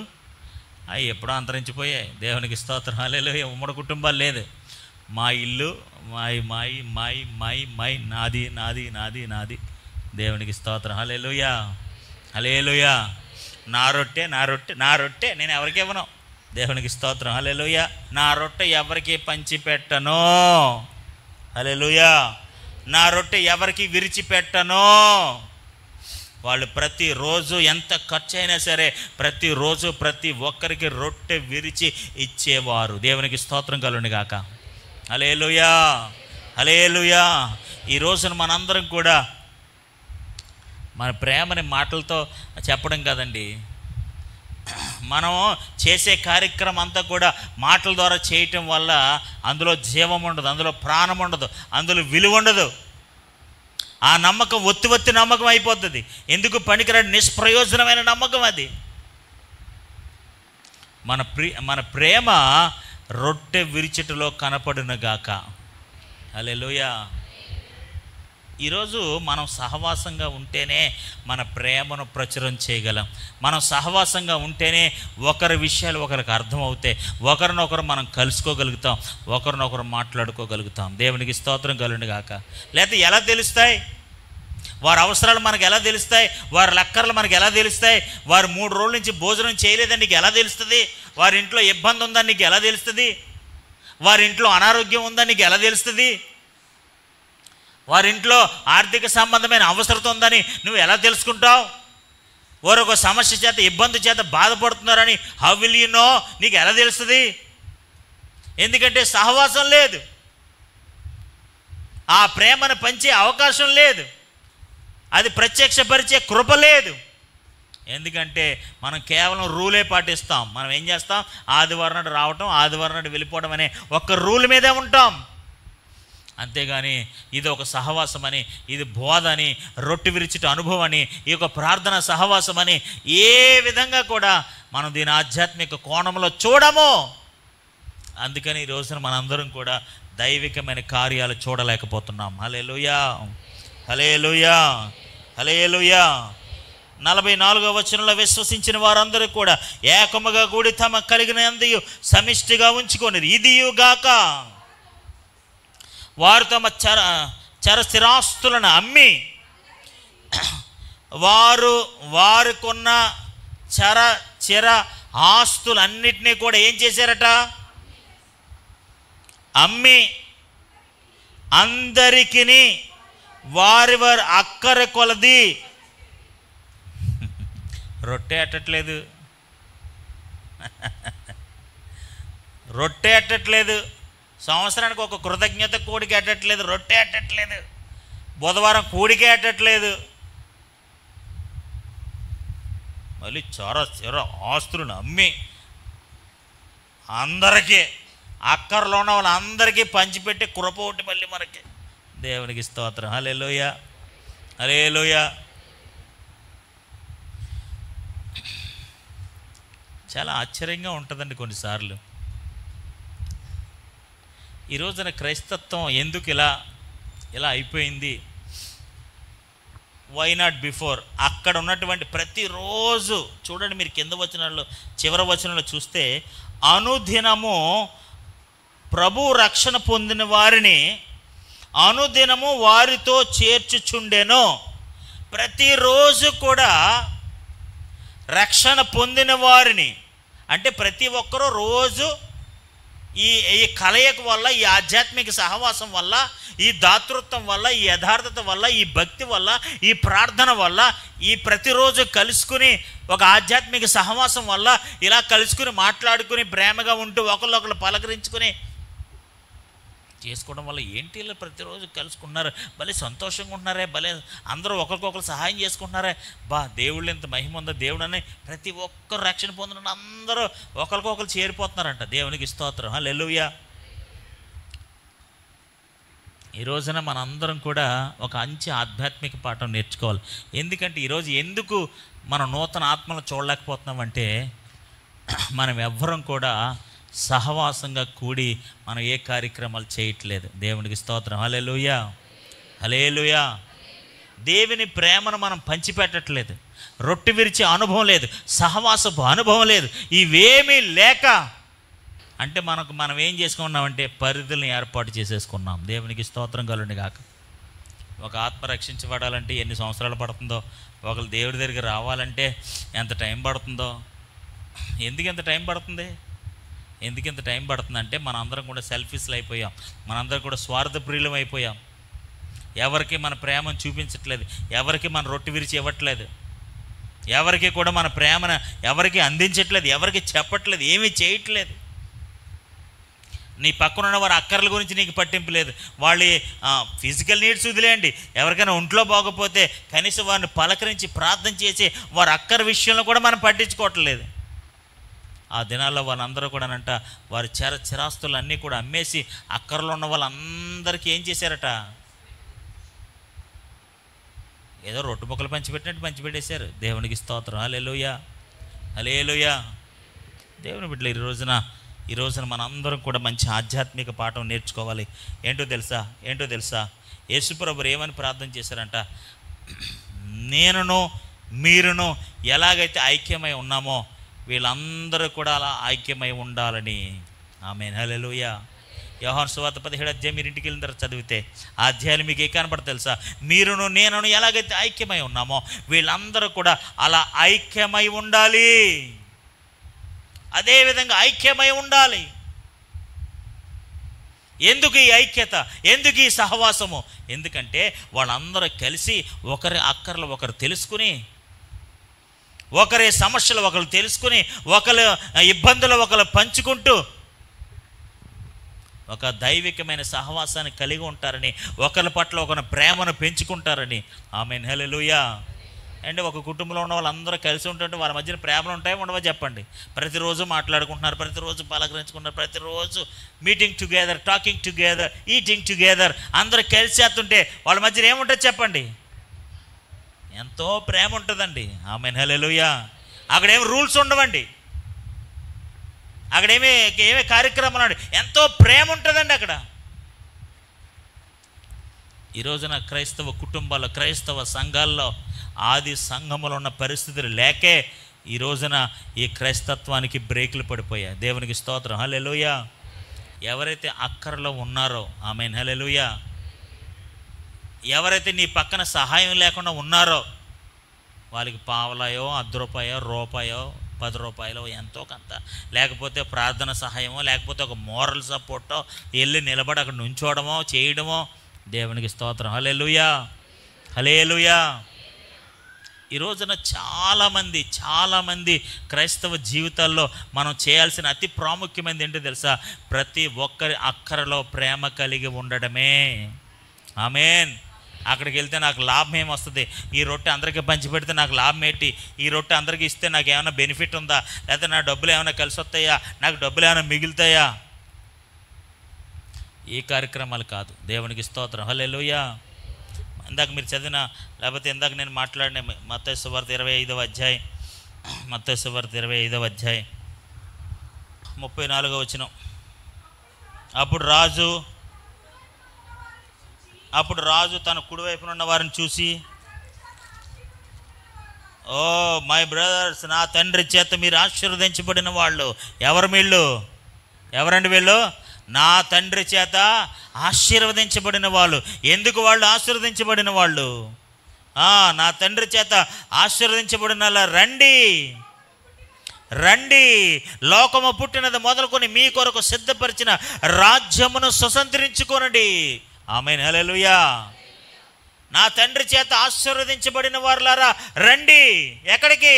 అవి ఎప్పుడో అంతరించిపోయాయి. దేవునికి స్తోత్రం, హల్లెలూయా. ఉమ్మడి కుటుంబాలు లేదు. మా ఇల్లు మై నాది. దేవునికి స్తోత్రం, హల్లెలూయా, హల్లెలూయా. నా రొట్టె నేను ఎవరికి ఇవ్వను. దేవునికి స్తోత్రం, హల్లెలూయా. నా రొట్టె ఎవరికి పంచిపెట్టను. హల్లెలూయా. నా రొట్టె ఎవరికి విరిచిపెట్టను. వాళ్ళు ప్రతిరోజు ఎంత ఖర్చు అయినా సరే ప్రతిరోజు ప్రతి ఒక్కరికి రొట్టె విరిచి ఇచ్చేవారు. దేవునికి స్తోత్రం కలుగును గాక. హల్లెలూయా, హల్లెలూయా. ఈ రోజున మనందరం కూడా మన ప్రేమని మాటలతో చెప్పడం కాదండి, మనం చేసే కార్యక్రమం అంతా కూడా మాటల ద్వారా చేయటం వల్ల అందులో జీవం ఉండదు, అందులో ప్రాణం ఉండదు, అందులో విలువ ఉండదు. ఆ నమ్మకం ఒత్తి నమ్మకం అయిపోతుంది. ఎందుకు పనికిరాని నిష్ప్రయోజనమైన నమ్మకం అది. మన ప్రేమ రొట్టె విరిచిటలో కనపడునుగాక. హల్లెలూయా. ఈరోజు మనం సహవాసంగా ఉంటేనే మన ప్రేమను ప్రచురం చేయగలం. మనం సహవాసంగా ఉంటేనే ఒకరి విషయాలు ఒకరికి అర్థమవుతాయి, ఒకరినొకరు మనం కలుసుకోగలుగుతాం, ఒకరినొకరు మాట్లాడుకోగలుగుతాం. దేవునికి స్తోత్రం కలుగును గాక. లేకపోతే ఎలా తెలుస్తాయి? వారి అవసరాలు మనకు ఎలా తెలుస్తాయి? వారి లెక్కర్లు మనకు ఎలా తెలుస్తాయి? వారు 3 రోజుల నుంచి భోజనం చేయలేదని నీకు ఎలా తెలుస్తుంది? వారి ఇంట్లో ఇబ్బంది ఉందని నీకు ఎలా తెలుస్తుంది? వారి ఇంట్లో అనారోగ్యం ఉందని నీకు ఎలా తెలుస్తుంది? వారింట్లో ఆర్థిక సంబంధమైన అవసరత ఉందని నువ్వు ఎలా తెలుసుకుంటావు? వారు ఒక సమస్య చేత, ఇబ్బంది చేత బాధపడుతున్నారని హౌ విల్ యు నో? నీకు ఎలా తెలుస్తుంది? ఎందుకంటే సహవాసం లేదు, ఆ ప్రేమను పంచే అవకాశం లేదు, అది ప్రత్యక్షపరిచే కృప లేదు. ఎందుకంటే మనం కేవలం రూలే పాటిస్తాం. మనం ఏం చేస్తాం? ఆదివారం నాడు రావటం, ఆదివారం నాడు వెళ్ళిపోవడం అనే ఒక్క రూల్ మీదే ఉంటాం. అంతేగాని ఇది ఒక సహవాసం అని, ఇది బోధ అని, రొట్టె విరిచిట అనుభవం అని, ఈ యొక్క ప్రార్థన సహవాసం అని ఏ విధంగా కూడా మనం దీని ఆధ్యాత్మిక కోణంలో చూడము. అందుకని ఈ రోజున మనందరం కూడా దైవికమైన కార్యాలు చూడలేకపోతున్నాం. హల్లెలూయా, హల్లెలూయా, హల్లెలూయా. 44వ వచనంలో విశ్వసించిన వారందరూ కూడా ఏకముగా కూడి తమ కలిగిన యందు సమిష్టిగా ఉంచుకొనిరి. ఇదియుగాక వారు తమ చర స్థిరాస్తులను అమ్మి వారికున్న చిర ఆస్తులన్నిటినీ కూడా ఏం చేశారట? అమ్మి అందరికీ వారి అక్కర కొలది. రొట్టె అట్టట్లేదు, రొట్టె అట్టట్లేదు, సంవత్సరానికి ఒక కృతజ్ఞత కూడికి అట్టట్లేదు, రొట్టె అట్టట్లేదు, బుధవారం కూడికే అట్టట్లేదు. మళ్ళీ చిర ఆస్తులను అమ్మి అందరికీ అక్కర్లో ఉన్న వాళ్ళందరికీ పంచిపెట్టి కృప ఒకటి మళ్ళీ మనకి. దేవునికి స్తోత్రం. హల్లెలూయా, హల్లెలూయా. చాలా ఆశ్చర్యంగా ఉంటుందండి కొన్నిసార్లు. ఈ రోజున క్రైస్తత్వం ఎందుకు ఇలా అయిపోయింది? Why not before? అక్కడ ఉన్నటువంటి ప్రతిరోజు చూడండి, మీరు కింద వచనాల్లో చివరి వచనంలో చూస్తే, అనుదినము ప్రభు రక్షణ పొందిన వారిని అనుదినము వారితో చేర్చుచుండెను. ప్రతిరోజు కూడా రక్షణ పొందిన వారిని, అంటే ప్రతి ఒక్కరూ రోజు ఈ కలయిక వల్ల, ఈ ఆధ్యాత్మిక సహవాసం వల్ల, ఈ దాతృత్వం వల్ల, ఈ యథార్థత వల్ల, ఈ భక్తి వల్ల, ఈ ప్రార్థన వల్ల, ఈ ప్రతిరోజు కలుసుకుని ఒక ఆధ్యాత్మిక సహవాసం వల్ల ఇలా కలుసుకుని మాట్లాడుకుని ప్రేమగా ఉంటూ ఒకళ్ళొకళ్ళు పలకరించుకుని చేసుకోవడం వల్ల ఏంటి, ఇలా ప్రతిరోజు కలుసుకుంటున్నారు, భలే సంతోషంగా ఉంటున్నారే, భలే అందరూ ఒకరికొకరు సహాయం చేసుకుంటున్నారే, దేవుళ్ళు ఎంత మహిమ ఉందో దేవుడు అని ప్రతి ఒక్కరు రక్షణ పొందిన అందరూ ఒకరికొకరు చేరిపోతున్నారంట. దేవునికి స్తోత్రం. హల్లెలూయా. ఈ రోజున మనందరం కూడా ఒక మంచి ఆధ్యాత్మిక పాఠం నేర్చుకోవాలి. ఎందుకంటే ఈరోజు ఎందుకు మనం నూతన ఆత్మను చూడలేకపోతున్నామంటే, మనం ఎవ్వరం కూడా సహవాసంగా కూడి మనం ఏ కార్యక్రమాలు చేయట్లేదు. దేవునికి స్తోత్రం. హల్లెలూయా, హల్లెలూయా. దేవుని ప్రేమను మనం పంచిపెట్టట్లేదు, రొట్టె విరిచే అనుభవం లేదు, సహవాసపు అనుభవం లేదు. ఇవేమీ లేక అంటే మనం ఏం చేసుకున్నామంటే పరిధులను ఏర్పాటు చేసేసుకున్నాం. దేవునికి స్తోత్రం కలుగును గాక. ఒక ఆత్మ రక్షించబడాలంటే ఎన్ని సంవత్సరాలు పడుతుందో, ఒకరు దేవుడి దగ్గరికి రావాలంటే ఎంత టైం పడుతుందో. ఎందుకు ఎంత టైం పడుతుంది? ఎందుకింత టైం పడుతుందంటే మనందరం కూడా సెల్ఫిష్లు అయిపోయాం, మనందరం కూడా స్వార్థప్రియులం అయిపోయాం. ఎవరికి మన ప్రేమను చూపించట్లేదు, ఎవరికి మన రొట్టె విరిచి ఇవ్వట్లేదు, ఎవరికి కూడా మన ప్రేమను ఎవరికి అందించట్లేదు, ఎవరికి చెప్పట్లేదు, ఏమీ చేయట్లేదు. నీ పక్కనున్న వారి అక్కర్ల గురించి నీకు పట్టింపు లేదు. వాళ్ళ ఫిజికల్ నీడ్స్ వదిలేయండి, ఎవరికైనా ఒంట్లో బాగోపోతే కనీసం వారిని పలకరించి ప్రార్థన చేసి వారి అక్కర విషయంలో కూడా మనం పట్టించుకోవట్లేదు. ఆ దినాల్లో వాళ్ళందరూ కూడానంట వారి చిరాస్తులు అన్నీ కూడా అమ్మేసి అక్కర్లో ఉన్న వాళ్ళందరికీ ఏం చేశారట? ఏదో రొట్టె ముక్కలు పంచిపెట్టినట్టు పంచిపెట్టేశారు. దేవునికి స్తోత్రం. హల్లెలూయా, హల్లెలూయా. దేవుని బిడ్డలు, ఈ రోజున మనందరం కూడా మంచి ఆధ్యాత్మిక పాఠం నేర్చుకోవాలి. ఏంటో తెలుసా? యేసుప్రభువు ఏమని ప్రార్థన చేశారంట? నేనును మీరును ఎలాగైతే ఐక్యమై ఉన్నామో వీళ్ళందరూ కూడా అలా ఐక్యమై ఉండాలని. ఆమేన్, హల్లెలూయా. యోహాను సువార్త 17 అధ్యాయం మీరు ఇంటికి వెళ్ళిన తర్వాత చదివితే ఆ అధ్యాయాలు మీకు ఏ కనపడదు తెలుసా? మీరును నేనును ఎలాగైతే ఐక్యమై ఉన్నామో వీళ్ళందరూ కూడా అలా ఐక్యమై ఉండాలి. అదేవిధంగా ఐక్యమై ఉండాలి. ఎందుకు ఈ ఐక్యత? ఎందుకు ఈ సహవాసము? ఎందుకంటే వాళ్ళందరూ కలిసి ఒకరి అక్కర్లు ఒకరు తెలుసుకుని, ఒకరి సమస్యలు ఒకరు తెలుసుకుని, ఒకరి ఇబ్బందులు ఒకరు పంచుకుంటూ ఒక దైవికమైన సహవాసాన్ని కలిగి ఉంటారని, ఒకరి పట్ల ఒకరి ప్రేమను పెంచుకుంటారని. ఆమేన్, హల్లెలూయా. అంటే ఒక కుటుంబంలో ఉన్న వాళ్ళందరూ కలిసి ఉంటుంటే వాళ్ళ మధ్యన ప్రేమలు ఉంటాయి ఉండవా చెప్పండి? ప్రతిరోజు మాట్లాడుకుంటున్నారు, ప్రతిరోజు పలకరించుకుంటున్నారు, ప్రతిరోజు meeting together, talking together, eating together, అందరూ కలిసి చేస్తుంటే వాళ్ళ మధ్యన ఏముంటుంది చెప్పండి? ఎంతో ప్రేమ ఉంటుందండి. ఆమేన్, హల్లెలూయా. అక్కడేమి రూల్స్ ఉండవండి, అక్కడేమి కార్యక్రమాలు అండి, ఎంతో ప్రేమ ఉంటుందండి అక్కడ. ఈ రోజున క్రైస్తవ కుటుంబాల్లో, క్రైస్తవ సంఘాల్లో ఆది సంఘములో ఉన్న పరిస్థితులు లేకే ఈ రోజున ఈ క్రైస్తత్వానికి బ్రేకులు పడిపోయాయి. దేవునికి స్తోత్రం. హల్లెలూయా. ఎవరైతే అక్కరలో ఉన్నారో ఆమేన్, హల్లెలూయా, ఎవరైతే నీ పక్కన సహాయం లేకుండా ఉన్నారో వాళ్ళకి పావలాయో, ₹10, రూపాయో, ₹10 ఎంతో కొంత, లేకపోతే ప్రార్థన సహాయమో, లేకపోతే ఒక మోరల్ సపోర్టో వెళ్ళి నిలబడి అక్కడ నుంచోవడమో చేయడమో. దేవునికి స్తోత్రం. హల్లెలూయా, హల్లెలూయా. ఈ రోజున చాలామంది క్రైస్తవ జీవితాల్లో మనం చేయాల్సిన అతి ప్రాముఖ్యమైనది ఏంటో తెలుసా? ప్రతి ఒక్కరి అక్కరలో ప్రేమ కలిగి ఉండడమే. ఆమేన్. అక్కడికి వెళ్తే నాకు లాభం ఏమొస్తుంది? ఈ రొట్టె అందరికీ పంచిపెడితే నాకు లాభం ఏంటి? ఈ రొట్టె అందరికీ ఇస్తే నాకు ఏమైనా బెనిఫిట్ ఉందా? లేకపోతే నా డబ్బులు ఏమైనా కలిసి వస్తాయా? నాకు డబ్బులు ఏమైనా మిగులుతాయా? ఈ కార్యక్రమాలు కాదు. దేవునికి స్తోత్రం. హల్లెలూయా. ఇందాక మీరు చదివిన, లేకపోతే ఇందాక నేను మాట్లాడిన మత్తయి సువార్త 25వ అధ్యాయం, మత్తయి సువార్త 25వ అధ్యాయం 34వ వచనం. అప్పుడు రాజు తన కుడివైపున ఉన్న వారిని చూసి, ఓ మై బ్రదర్స్, నా తండ్రి చేత మీరు ఆశీర్వదించబడిన వాళ్ళు. ఎవరండి వీళ్ళు? నా తండ్రి చేత ఆశీర్వదించబడిన వాళ్ళు. ఎందుకు వాళ్ళు ఆశీర్వదించబడిన వాళ్ళు? నా తండ్రి చేత ఆశీర్వదించబడిన రండి, లోకము పుట్టినది మొదలుకొని మీ కొరకు సిద్ధపరిచిన రాజ్యమును స్వతంత్రించుకోనండి. ఆమేన్, హల్లెలూయా. నా తండ్రి చేత ఆశీర్వదించబడిన వారులారా రండి. ఎక్కడికి?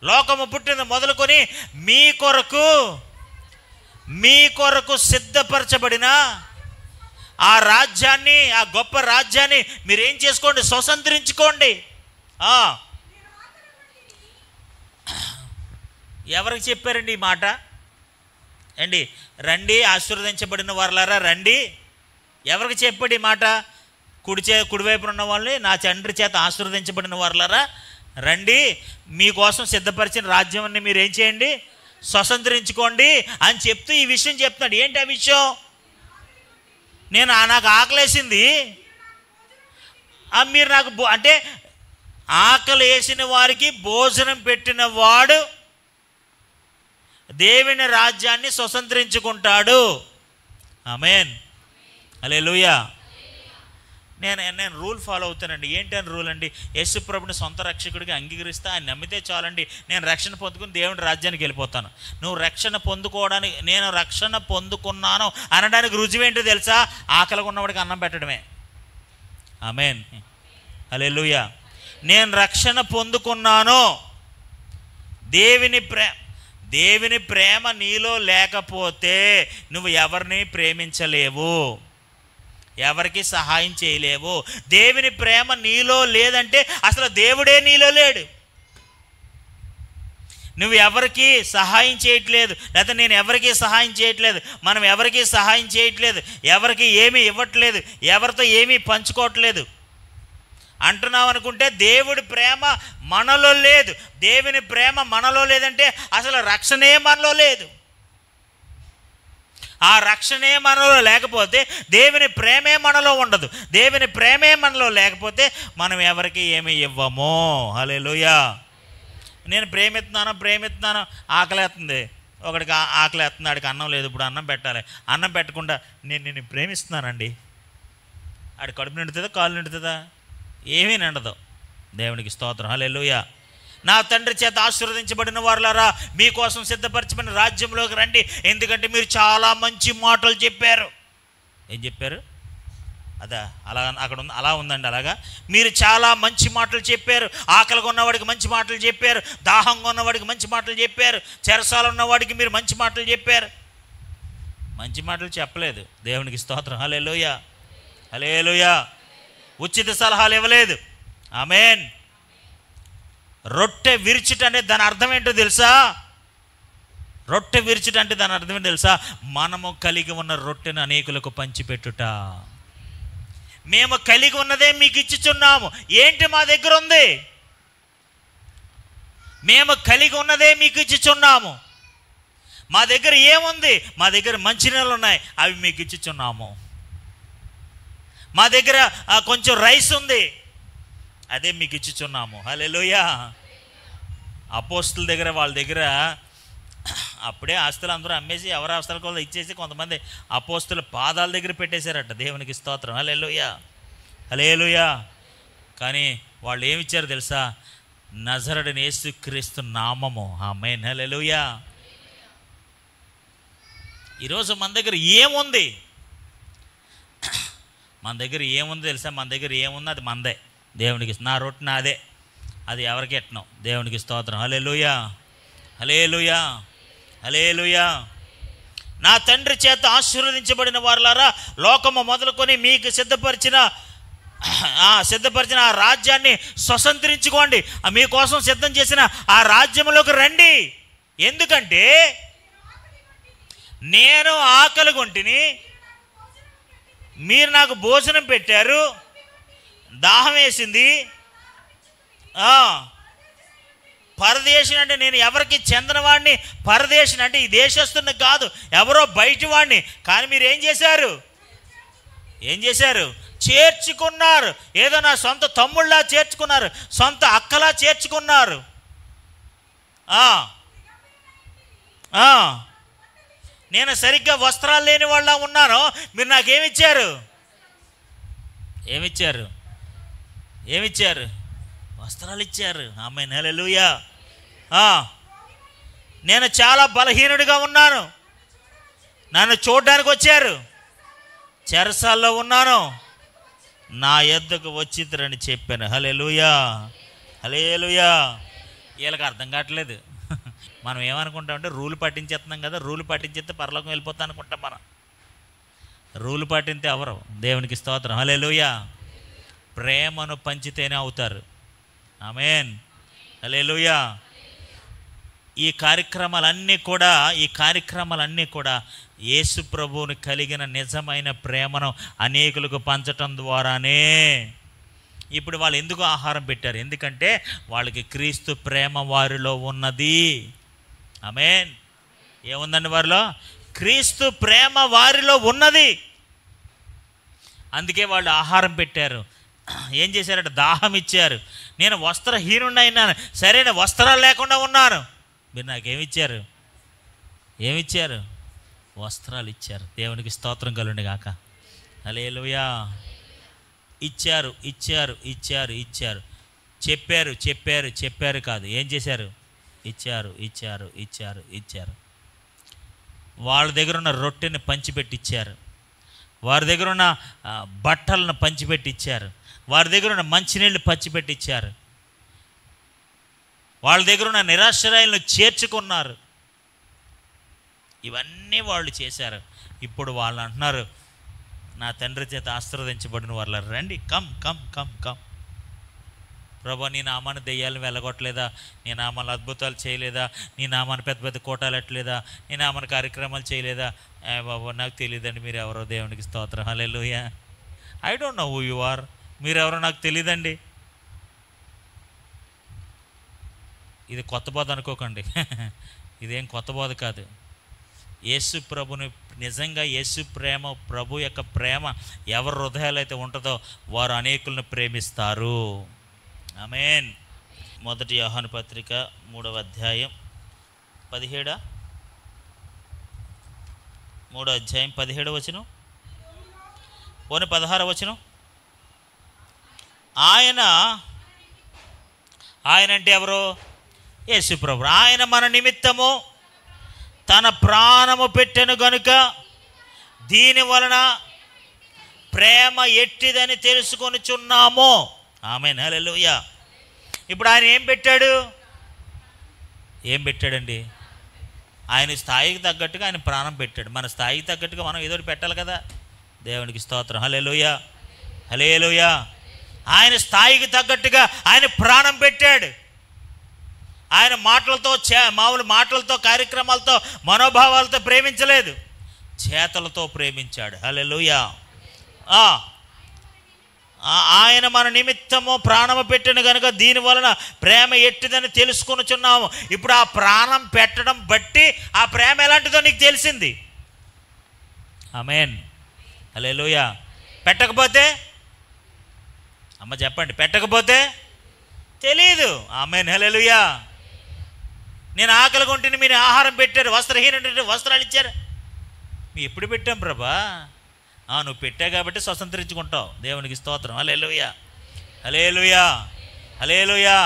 లోకము పుట్టినది మొదలుకొని మీ కొరకు సిద్ధపరచబడిన ఆ రాజ్యాన్ని, ఆ గొప్ప రాజ్యాన్ని మీరేం చేసుకోండి? స్వతంత్రించుకోండి. ఎవరికి చెప్పారండి ఈ మాట? అండి, రండి ఆశీర్వదించబడిన వారులారా రండి. ఎవరికి చెప్పాడు ఈ మాట? కుడివైపున ఉన్న వాళ్ళని, నా తండ్రి చేత ఆశీర్వదించబడిన వారులారా రండి, మీకోసం సిద్ధపరిచిన రాజ్యాన్ని మీరు ఏం చేయండి? స్వతంత్రించుకోండి అని చెప్తూ ఈ విషయం చెప్తున్నాడు. ఏంటి ఆ విషయం? నాకు ఆకలేసింది, మీరు నాకు అంటే ఆకలి వేసిన వారికి భోజనం పెట్టిన వాడు దేవుని రాజ్యాన్ని స్వతంత్రించుకుంటాడు. ఆమేన్, హల్లెలూయా. నేను రూల్ ఫాలో అవుతానండి. ఏంటని రూల్ అండి? యేసు ప్రభుని సొంత రక్షకుడిగా అంగీకరిస్తే ఆయన నమ్మితే చాలండి, నేను రక్షణ పొందుకుని దేవుని రాజ్యానికి వెళ్ళిపోతాను. నువ్వు రక్షణ పొందుకోవడానికి, నేను రక్షణ పొందుకున్నాను అనడానికి రుజువేంటో తెలుసా? ఆకలిగా ఉన్నవాడికి అన్నం పెట్టడమే. ఆమేన్, హల్లెలూయా. నేను రక్షణ పొందుకున్నాను. దేవుని ప్రేమ నీలో లేకపోతే నువ్వు ఎవరిని ప్రేమించలేవు, ఎవరికి సహాయం చేయలేవు. దేవుని ప్రేమ నీలో లేదంటే అసలు దేవుడే నీలో లేడు. నువ్వు ఎవరికి సహాయం చేయట్లేదు, లేకపోతే నేను ఎవరికి సహాయం చేయట్లేదు, మనం ఎవరికి సహాయం చేయట్లేదు, ఎవరికి ఏమీ ఇవ్వట్లేదు, ఎవరితో ఏమీ పంచుకోవట్లేదు అంటున్నావు అనుకుంటే దేవుడి ప్రేమ మనలో లేదు. దేవుని ప్రేమ మనలో లేదంటే అసలు రక్షణే మనలో లేదు. ఆ రక్షణే మనలో లేకపోతే దేవుని ప్రేమే మనలో ఉండదు. దేవుని ప్రేమే మనలో లేకపోతే మనం ఎవరికి ఏమి ఇవ్వము. హల్లెలూయా. నేను ప్రేమిస్తున్నాను, ఆకలేస్తుంది, ఒకడికి ఆకలేస్తుంది, ఆడికి అన్నం లేదు, ఇప్పుడు అన్నం పెట్టాలి. అన్నం పెట్టకుండా నేను ప్రేమిస్తున్నానండి, ఆడి కడుపు నిండుతుందా, కాళ్ళు నిండుతుందా? ఏమీ నిండదు. దేవునికి స్తోత్రం. హల్లెలూయా. నా తండ్రి చేత ఆశీర్వదించబడిన వారులారా మీకోసం సిద్ధపరచబడిన రాజ్యంలోకి రండి. ఎందుకంటే మీరు చాలా మంచి మాటలు చెప్పారు. ఏం చెప్పారు? అక్కడ ఉంది, అలా ఉందండి. అలాగా మీరు చాలా మంచి మాటలు చెప్పారు. ఆకలిగా ఉన్నవాడికి మంచి మాటలు చెప్పారు, దాహంగా ఉన్నవాడికి మంచి మాటలు చెప్పారు, చెరసాల ఉన్నవాడికి మీరు మంచి మాటలు చెప్పారు. మంచి మాటలు చెప్పలేదు. దేవునికి స్తోత్రం. హల్లెలూయా, హల్లెలూయా. ఉచిత సలహాలు ఇవ్వలేదు. ఆమేన్. రొట్టె విరుచుట అంటే దాని అర్థం ఏంటో తెలుసా? రొట్టె విరుచుట అంటే దాని అర్థం ఏంటో తెలుసా? మనము కలిగి ఉన్న రొట్టెను అనేకులకు పంచిపెట్టుట. మేము కలిగి ఉన్నదే మీకు ఇచ్చుచున్నాము. ఏంటి మా దగ్గర ఉంది? మేము కలిగి ఉన్నదే మీకు ఇచ్చుచున్నాము. మా దగ్గర ఏముంది? మా దగ్గర మంచినీళ్ళు ఉన్నాయి, అవి మీకు ఇచ్చుచున్నాము. మా దగ్గర కొంచెం రైస్ ఉంది, అదే మీకు ఇచ్చుచున్నాము. హల్లెలూయా. అపోస్తుల దగ్గర వాళ్ళ దగ్గర అప్పుడే ఆస్తులు అందరూ అమ్మేసి ఎవరి ఆస్తుల కూడా ఇచ్చేసి కొంతమంది అపోస్తుల పాదాల దగ్గర పెట్టేశారట. దేవునికి స్తోత్రం. హల్లెలూయా, హల్లెలూయా. కానీ వాళ్ళు ఏమిచ్చారు తెలుసా? నజరుడైన యేసుక్రీస్తు నామము. ఆమేన్, హల్లెలూయా. ఈరోజు మన దగ్గర ఏముంది? మన దగ్గర ఏముంది తెలుసా? మన దగ్గర ఏముంది అది మనదే. దేవునికి నా రొట్టె నాదే, అది ఎవరికి ఎట్టను. దేవునికి స్తోత్రం. హల్లెలూయా, హల్లెలూయా, హల్లెలూయా. నా తండ్రి చేత ఆశీర్వదించబడిన వారులారా, లోకము మొదలుకొని మీకు సిద్ధపరిచిన ఆ రాజ్యాన్ని స్వతంత్రించుకోండి. మీకోసం సిద్ధం చేసిన ఆ రాజ్యంలోకి రండి. ఎందుకంటే నేను ఆకలిగొంటిని, మీరు నాకు భోజనం పెట్టారు, దాహం వేసింది. పరదేశిని అంటే నేను ఎవరికి చెందినవాడిని, పరదేశిని అంటే ఈ దేశస్తుని కాదు, ఎవరో బయటి వాడిని. కానీ మీరు ఏం చేశారు? ఏం చేశారు? చేర్చుకున్నారు. ఏదో నా సొంత తమ్ముళ్ళలా చేర్చుకున్నారు, సొంత అక్కలా చేర్చుకున్నారు. నేను సరిగ్గా వస్త్రాలు లేని వాళ్ళ ఉన్నాను, మీరు నాకేమిచ్చారు? ఏమిచ్చారు? ఏమిచ్చారు? వస్త్రాలు ఇచ్చారు. ఆమేన్, హల్లెలూయా. నేను చాలా బలహీనుడిగా ఉన్నాను, నన్ను చూడడానికి వచ్చారు. చెరసాల్లో ఉన్నాను, నా యొద్దకు వచ్చిద్దరని చెప్పాను. హల్లెలూయా, హల్లెలూయా. వీళ్ళకి అర్థం కావట్లేదు. మనం ఏమనుకుంటామంటే రూలు పాటించేస్తున్నాం కదా, రూలు పాటించేస్తే పరలోకం వెళ్ళిపోతా అనుకుంటాం. మనం రూలు పాటింతే ఎవరు? దేవునికి స్తోత్రం. హల్లెలూయా. ప్రేమను పంచితేనే అవుతారు. ఆమేన్, హల్లెలూయా. ఈ కార్యక్రమాలన్నీ కూడా యేసు ప్రభువుని కలిగిన నిజమైన ప్రేమను అనేకులకు పంచటం ద్వారానే. ఇప్పుడు వాళ్ళు ఎందుకు ఆహారం పెట్టారు? ఎందుకంటే వాళ్ళకి క్రీస్తు ప్రేమ వారిలో ఉన్నది. ఆమేన్. ఏముందండి వారిలో? క్రీస్తు ప్రేమ వారిలో ఉన్నది. అందుకే వాళ్ళు ఆహారం పెట్టారు. ఏం చేశారంటే దాహం ఇచ్చారు. నేను వస్త్రహీనుడిని అయినాను, సరైన వస్త్రాలు లేకుండా ఉన్నాను, మీరు నాకేమిచ్చారు? ఏమిచ్చారు? వస్త్రాలు ఇచ్చారు. దేవునికి స్తోత్రం కలుగును గాక. హల్లెలూయా. ఇచ్చారు, ఇచ్చారు, ఇచ్చారు, ఇచ్చారు. చెప్పారు, చెప్పారు, చెప్పారు కాదు, ఏం చేశారు? ఇచ్చారు, ఇచ్చారు, ఇచ్చారు, ఇచ్చారు. వాళ్ళ దగ్గర ఉన్న రొట్టెని పంచిపెట్టిచ్చారు, వారి దగ్గర ఉన్న బట్టలను పంచిపెట్టిచ్చారు, వారి దగ్గర ఉన్న మంచినీళ్ళు పంచిపెట్టిచ్చారు, వాళ్ళ దగ్గర ఉన్న నిరాశ్రయాలను చేర్చుకున్నారు. ఇవన్నీ వాళ్ళు చేశారు. ఇప్పుడు వాళ్ళు అంటున్నారు, నా తండ్రి చేత ఆశీర్వదించబడిన వాళ్ళు రండి, కమ్ కమ్ కమ్ కమ్. ప్రభా, నీ నామాన్ని దెయ్యాలను వెళ్ళగొట్టలేదా? నీ నామాన్ని అద్భుతాలు చేయలేదా? నీ నామాన్ని పెద్ద పెద్ద కోటాలు ఎట్టలేదా? నీ నామాన్ని కార్యక్రమాలు చేయలేదా? బాబా, నాకు తెలియదండి మీరు ఎవరో. దేవునికి స్తోత్రం. Hallelujah. I don't know who you are. మీరెవరో నాకు తెలియదండి. ఇది కొత్త బోధ అనుకోకండి. ఇదేం కొత్త బోధ కాదు. యేసు ప్రభుని నిజంగా యేసు ప్రేమ, ప్రభు యొక్క ప్రేమ ఎవరి హృదయాలు అయితే ఉంటుందో వారు అనేకులను ప్రేమిస్తారు. ఆమేన్. 1 యోహాను పత్రిక 3వ అధ్యాయం 17 వచనం, పోనీ 16వ వచనం. ఆయన అంటే ఎవరు? యేసు ప్రభు. ఆయన మన నిమిత్తము తన ప్రాణము పెట్టెను గనుక దీని వలన ప్రేమ ఎట్టిదని తెలుసుకొనుచున్నాము. ఆమేన్, హల్లెలూయా. ఇప్పుడు ఆయన ఏం పెట్టాడు? ఏం పెట్టాడండి? ఆయన స్థాయికి తగ్గట్టుగా ఆయన ప్రాణం పెట్టాడు. మన స్థాయికి తగ్గట్టుగా మనం ఏదో పెట్టాలి కదా. దేవునికి స్తోత్రం. హల్లెలూయా, హల్లెలూయా. ఆయన స్థాయికి తగ్గట్టుగా ఆయన ప్రాణం పెట్టాడు. ఆయన మాటలతో, మామూలు మాటలతో, కార్యక్రమాలతో, మనోభావాలతో ప్రేమించలేదు, చేతలతో ప్రేమించాడు. హల్లెలూయా. ఆయన మన నిమిత్తము ప్రాణము పెట్టిన కనుక దీని వలన ప్రేమ ఎట్టిదని తెలుసుకొనుచున్నాము. ఇప్పుడు ఆ ప్రాణం పెట్టడం బట్టి ఆ ప్రేమ ఎలాంటిదో నీకు తెలిసింది. ఆమేన్, హల్లెలూయా. పెట్టకపోతే అమ్మ చెప్పండి, పెట్టకపోతే తెలీదు. ఆమేన్, హల్లెలూయా. నేను ఆకలిగా ఉంటే మీరు ఆహారం పెట్టారు, వస్త్రహీనుంటే వస్త్రాలు ఇచ్చారు. మేము ఎప్పుడు పెట్టాం ప్రభా? నువ్వు పెట్టావు కాబట్టి స్వతంత్రించుకుంటావు. దేవునికి స్తోత్రం. హల్లెలూయా, హల్లెలూయా, హల్లెలూయా.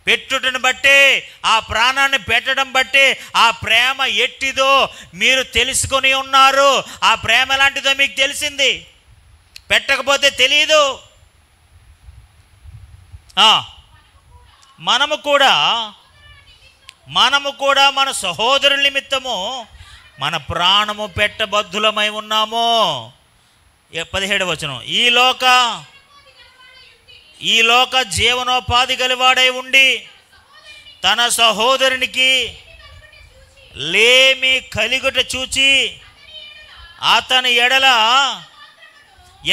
పెట్టుటను బట్టి, ఆ ప్రాణాన్ని పెట్టడం బట్టి ఆ ప్రేమ ఎట్టిదో మీరు తెలుసుకొని ఉన్నారు. ఆ ప్రేమ ఎలాంటిదో మీకు తెలిసింది. పెట్టకపోతే తెలియదు. మనము కూడా మన సహోదరుల నిమిత్తము మన ప్రాణము పెట్టబద్ధులమై ఉన్నాము. 17వ వచనం, ఈ లోక జీవనోపాధి గలివాడై ఉండి తన సహోదరునికి లేమి కలిగుట చూచి అతని ఎడల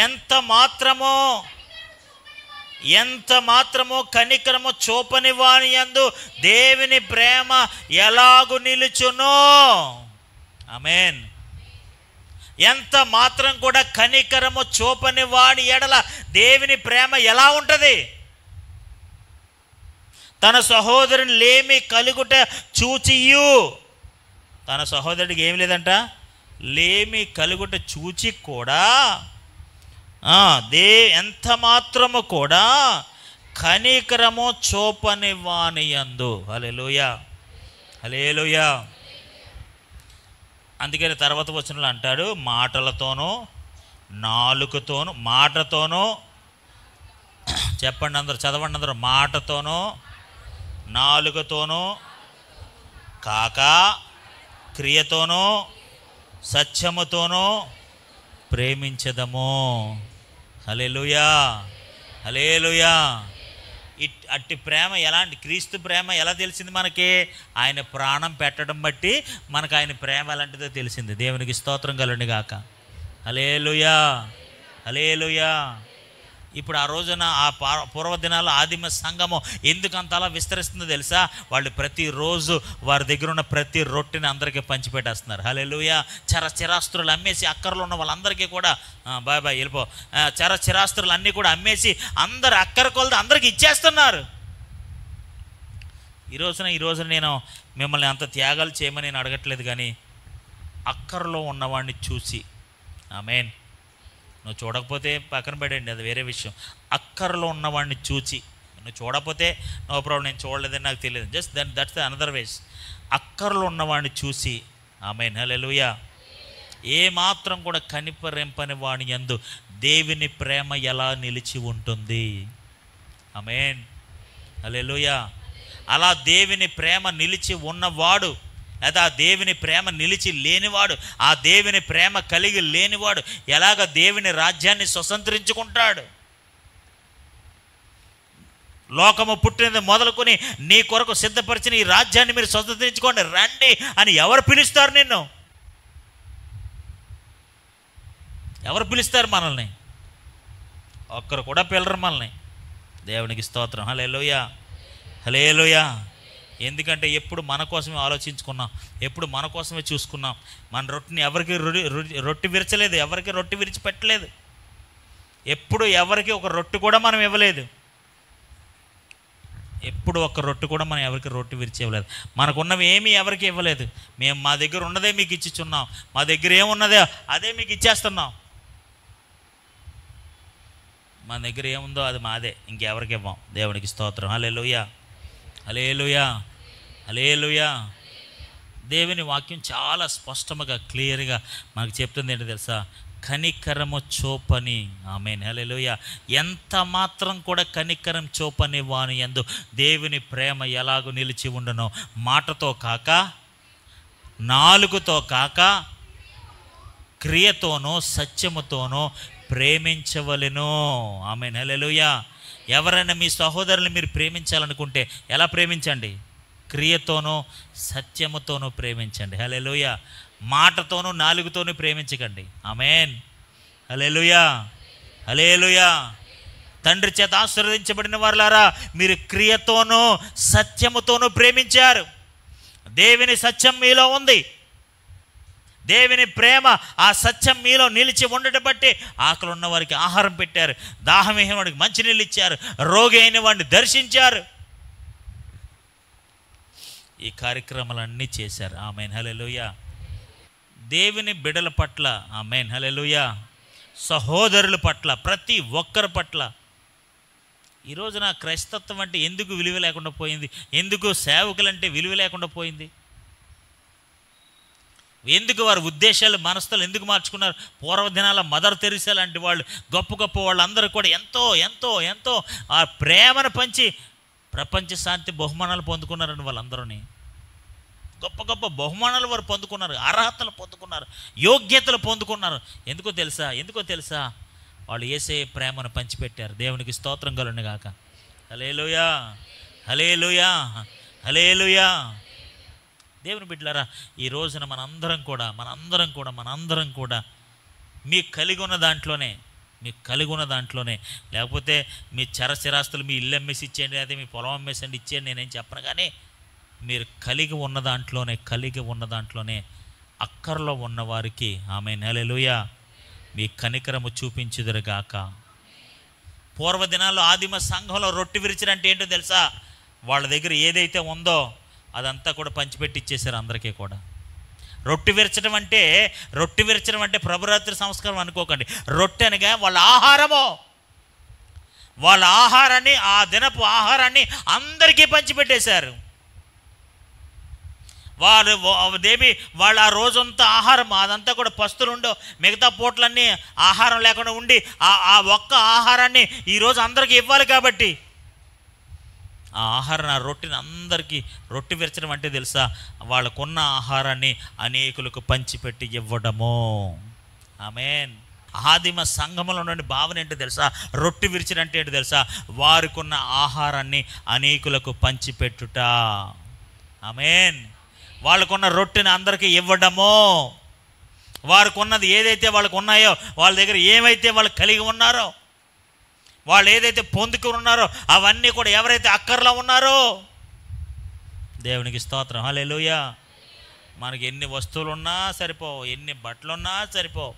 ఎంత మాత్రమో కనికరము చూపని వాని యందు దేవుని ప్రేమ ఎలాగు నిలుచునో. ఆమేన్. ఎంత మాత్రం కూడా కనికరము చూపని వాని ఎడల దేవుని ప్రేమ ఎలా ఉంటుంది? తన సహోదరుని లేమి కలుగుట చూచియు. తన సహోదరుడికి ఏమి లేదంట, లేమి కలుగుట చూచి కూడా ఎంత మాత్రము కూడా కనికరము చూపని వాని యందు. హల్లెలూయా, హల్లెలూయా. అందుకని తర్వాత వచనంలో అంటాడు, మాటలతోనూ నాలుకతోనూ, మాటతోనూ, చెప్పండి అందరూ, చదవండి అందరూ, మాటతోనూ నాలుకతోనూ కాక క్రియతోనూ సత్యముతోనూ ప్రేమించదము. హల్లెలూయా, హల్లెలూయా. అట్టి ప్రేమ ఎలాంటి, క్రీస్తు ప్రేమ ఎలా తెలిసింది మనకి? ఆయన ప్రాణం పెట్టడం బట్టి మనకు ఆయన ప్రేమ ఎలాంటిదో తెలిసింది. దేవునికి స్తోత్రం కలుగును గాక. హల్లెలూయా, హల్లెలూయా. ఇప్పుడు ఆ రోజున ఆ పూర్వదినాల్లో ఆదిమ సంఘము ఎందుకు అంత అలా విస్తరిస్తుందో తెలుసా? వాళ్ళు ప్రతిరోజు వారి దగ్గర ఉన్న ప్రతి రొట్టెని అందరికీ పంచిపెట్టేస్తున్నారు. హల్లెలూయా. చిరాస్తులు అమ్మేసి, అక్కర్లో ఉన్న వాళ్ళందరికీ కూడా బాయ్ వెళ్ళిపో, చిరాస్తులు అన్నీ కూడా అమ్మేసి అందరు అక్కర కొలది అందరికి ఇచ్చేస్తున్నారు. ఈ రోజున నేను మిమ్మల్ని అంత త్యాగాలు చేయమని నేను అడగట్లేదు, కానీ అక్కరలో ఉన్నవాడిని చూసి, ఆమేన్, నువ్వు చూడకపోతే పక్కన పడండి, అది వేరే విషయం. అక్కరలో ఉన్నవాడిని చూచి, నువ్వు చూడకపోతే నో ప్రాబ్లం, నేను చూడలేదని నాకు తెలియదు, జస్ట్ దట్స్ ద అనదర్ వేస్. అక్కరలో ఉన్నవాడిని చూసి, ఆమేన్, హల్లెలూయా, ఏ మాత్రం కూడా కనికరింపని వాని యందు దేవుని ప్రేమ ఎలా నిలిచి ఉంటుంది. ఆమేన్, హల్లెలూయా. అలా దేవుని ప్రేమ నిలిచి ఉన్నవాడు, లేదా ఆ దేవుని ప్రేమ నిలిచి లేనివాడు, ఆ దేవుని ప్రేమ కలిగి లేనివాడు ఎలాగ దేవుని రాజ్యాన్ని స్వతంత్రించుకుంటాడు? లోకము పుట్టినది మొదలుకొని నీ కొరకు సిద్ధపరిచిన ఈ రాజ్యాన్ని మీరు స్వతంత్రించుకోండి, రండి అని ఎవరు పిలుస్తారు నిన్ను? ఎవరు పిలుస్తారు మనల్ని? ఒక్కరు కూడా పిలరు మనల్ని. దేవునికి స్తోత్రం. హల్లెలూయా, హల్లెలూయా. ఎందుకంటే ఎప్పుడు మన కోసమే ఆలోచించుకున్నాం, ఎప్పుడు మన కోసమే చూసుకున్నాం. మన రొట్టెని ఎవరికి రొట్టె విరచలేదు, ఎవరికి రొట్టె విరిచి పెట్టలేదు. ఎప్పుడు ఎవరికి ఒక రొట్టె కూడా మనం ఇవ్వలేదు. ఎప్పుడు ఒక రొట్టె కూడా మనం ఎవరికి రొట్టె విరిచి ఇవ్వలేదు. మనకున్నవి ఏమీ ఎవరికి ఇవ్వలేదు. మేము మా దగ్గర ఉన్నదే మీకు ఇచ్చిచున్నాం, మా దగ్గర ఏమున్నదో అదే మీకు ఇచ్చేస్తున్నాం. మన దగ్గర ఏముందో అది మాదే, ఇంకెవరికి ఇవ్వం. దేవునికి స్తోత్రం. హల్లెలూయా, హల్లెలూయా, హల్లెలూయా. దేవుని వాక్యం చాలా స్పష్టంగా క్లియర్గా మనకు చెప్తుంది. ఏంటో తెలుసా? కనికరము చూపని, ఆమేన్, హల్లెలూయా, ఎంత మాత్రం కూడా కనికరం చూపని వాని యందు దేవుని ప్రేమ ఎలాగూ నిలిచి ఉండనో, మాటతో కాక, నాలుగుతో కాక, క్రియతోనో సత్యముతోనో ప్రేమించవలెను. ఆమేన్, హల్లెలూయా. ఎవరైనా మీ సహోదరుని మీరు ప్రేమించాలనుకుంటే ఎలా ప్రేమించండి? క్రియతోనూ సత్యముతోనూ ప్రేమించండి. హల్లెలూయా. మాటతోనూ నాలుగుతోనూ ప్రేమించకండి. ఆమేన్, హల్లెలూయా, హల్లెలూయా. తండ్రి చేత ఆశీర్వదించబడిన వారులారా, మీరు క్రియతోనూ సత్యముతోనూ ప్రేమించారు. దేవుని సత్యం మీలో ఉంది, దేవుని ప్రేమ, ఆ సత్యం మీలో నిలిచి ఉండటం బట్టి ఆకలి ఉన్న వారికి ఆహారం పెట్టారు, దాహం వేసిన వాడికి మంచినీళ్ళు ఇచ్చారు, రోగి అయిన వాడిని దర్శించారు. ఈ కార్యక్రమాలన్నీ చేశారు. ఆమేన్, హల్లెలూయా. దేవుని బిడ్డల పట్ల, ఆమేన్, హల్లెలూయా, సహోదరుల పట్ల, ప్రతి ఒక్కరి పట్ల ఈ రోజున క్రైస్తత్వం అంటే ఎందుకు విలువ లేకుండా పోయింది? ఎందుకు సేవకులంటే విలువ లేకుండా పోయింది? ఎందుకు వారి ఉద్దేశాలు, మనస్తలు ఎందుకు మార్చుకున్నారు? పూర్వదినాల మదర్ తెరిసా లాంటి వాళ్ళు, గొప్ప గొప్ప వాళ్ళందరూ కూడా ఎంతో ఎంతో ఎంతో ఆ ప్రేమను పంచి ప్రపంచ శాంతి బహుమానాలు పొందుకున్నారండి. వాళ్ళందరూని గొప్ప గొప్ప బహుమానాలు వారు పొందుకున్నారు, అర్హతలు పొందుకున్నారు, యోగ్యతలు పొందుకున్నారు. ఎందుకో తెలుసా? వాళ్ళు యేసయ్య ప్రేమను పంచిపెట్టారు. దేవునికి స్తోత్రం కలుగును గాక. హల్లెలూయా, హల్లెలూయా, హల్లెలూయా. దేవుని బిడ్డలారా, ఈ రోజున మనందరం కూడా మీకు కలిగి ఉన్న దాంట్లోనే, లేకపోతే మీ చరస్థిరాస్తులు, మీ ఇల్లు అమ్మేసి ఇచ్చేయండి, లేదా మీ పొలం అమ్మేసండి ఇచ్చేయండి, నేనేం చెప్పను. కానీ మీరు కలిగి ఉన్న దాంట్లోనే అక్కర్లో ఉన్నవారికి, ఆమేన్, హల్లెలూయా, మీ కనికరము చూపించుదురుగాక. పూర్వదినాల్లో ఆదిమ సంఘంలో రొట్టె విరిచడం అంటే ఏంటో తెలుసా? వాళ్ళ దగ్గర ఏదైతే ఉందో అదంతా కూడా పంచిపెట్టి ఇచ్చేసారు అందరికీ కూడా. రొట్టె విరచడం అంటే ప్రభురాత్రి సంస్కారం అనుకోకండి. రొట్టె అనగా వాళ్ళ ఆహారాన్ని, ఆ దినపు ఆహారాన్ని అందరికీ పంచిపెట్టేశారు. వాళ్ళ ఆ రోజంతా ఆహారం అదంతా కూడా పస్తులుండో, మిగతా పూటలన్నీ ఆహారం లేకుండా ఉండి ఆ ఒక్క ఆహారాన్ని ఈరోజు అందరికీ ఇవ్వాలి. కాబట్టి ఆ ఆహారం, ఆ రొట్టెని అందరికీ, రొట్టె విరచడం అంటే తెలుసా? వాళ్ళకున్న ఆహారాన్ని అనేకులకు పంచిపెట్టి ఇవ్వడము. ఆమేన్. ఆదిమ సంఘములో నుండి భావన ఏంటో తెలుసా? రొట్టె విరచడం అంటే ఏంటో తెలుసా? వారికున్న ఆహారాన్ని అనేకులకు పంచిపెట్టుట. ఆమేన్. వాళ్ళకున్న రొట్టెని అందరికీ ఇవ్వడము. వారికి ఉన్నది ఏదైతే వాళ్ళకు ఉన్నాయో, వాళ్ళ దగ్గర ఏమైతే వాళ్ళు కలిగి ఉన్నారో, వాళ్ళు ఏదైతే పొందుకుని ఉన్నారో అవన్నీ కూడా ఎవరైతే అక్కర్లో ఉన్నారో, దేవునికి స్తోత్రం, హల్లెలూయా. మనకి ఎన్ని వస్తువులు ఉన్నా సరిపోవు, ఎన్ని బట్టలు ఉన్నా సరిపోవు,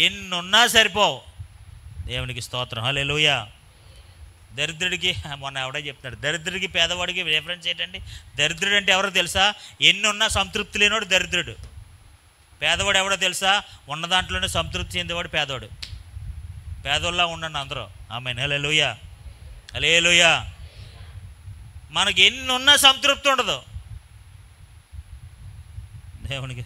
ఎన్ని ఉన్నా సరిపోవు. దేవునికి స్తోత్రం, హల్లెలూయా. దరిద్రుడికి, మొన్న ఎవడో చెప్తాడు, దరిద్రుడికి పేదవాడికి డిఫరెన్స్ ఏంటండి? దరిద్రుడు అంటే ఎవరో తెలుసా? ఎన్ని ఉన్నా సంతృప్తి లేనివాడు దరిద్రుడు. పేదవాడు ఎవడో తెలుసా? ఉన్న దాంట్లోనే సంతృప్తి చెందేవాడు పేదవాడు. పేదోళ్ళ ఉండండి అందరూ. ఆమేన్, హల్లెలూయా, హల్లెలూయా. మనకి ఎన్ని ఉన్నా సంతృప్తి ఉండదు. దేవునికి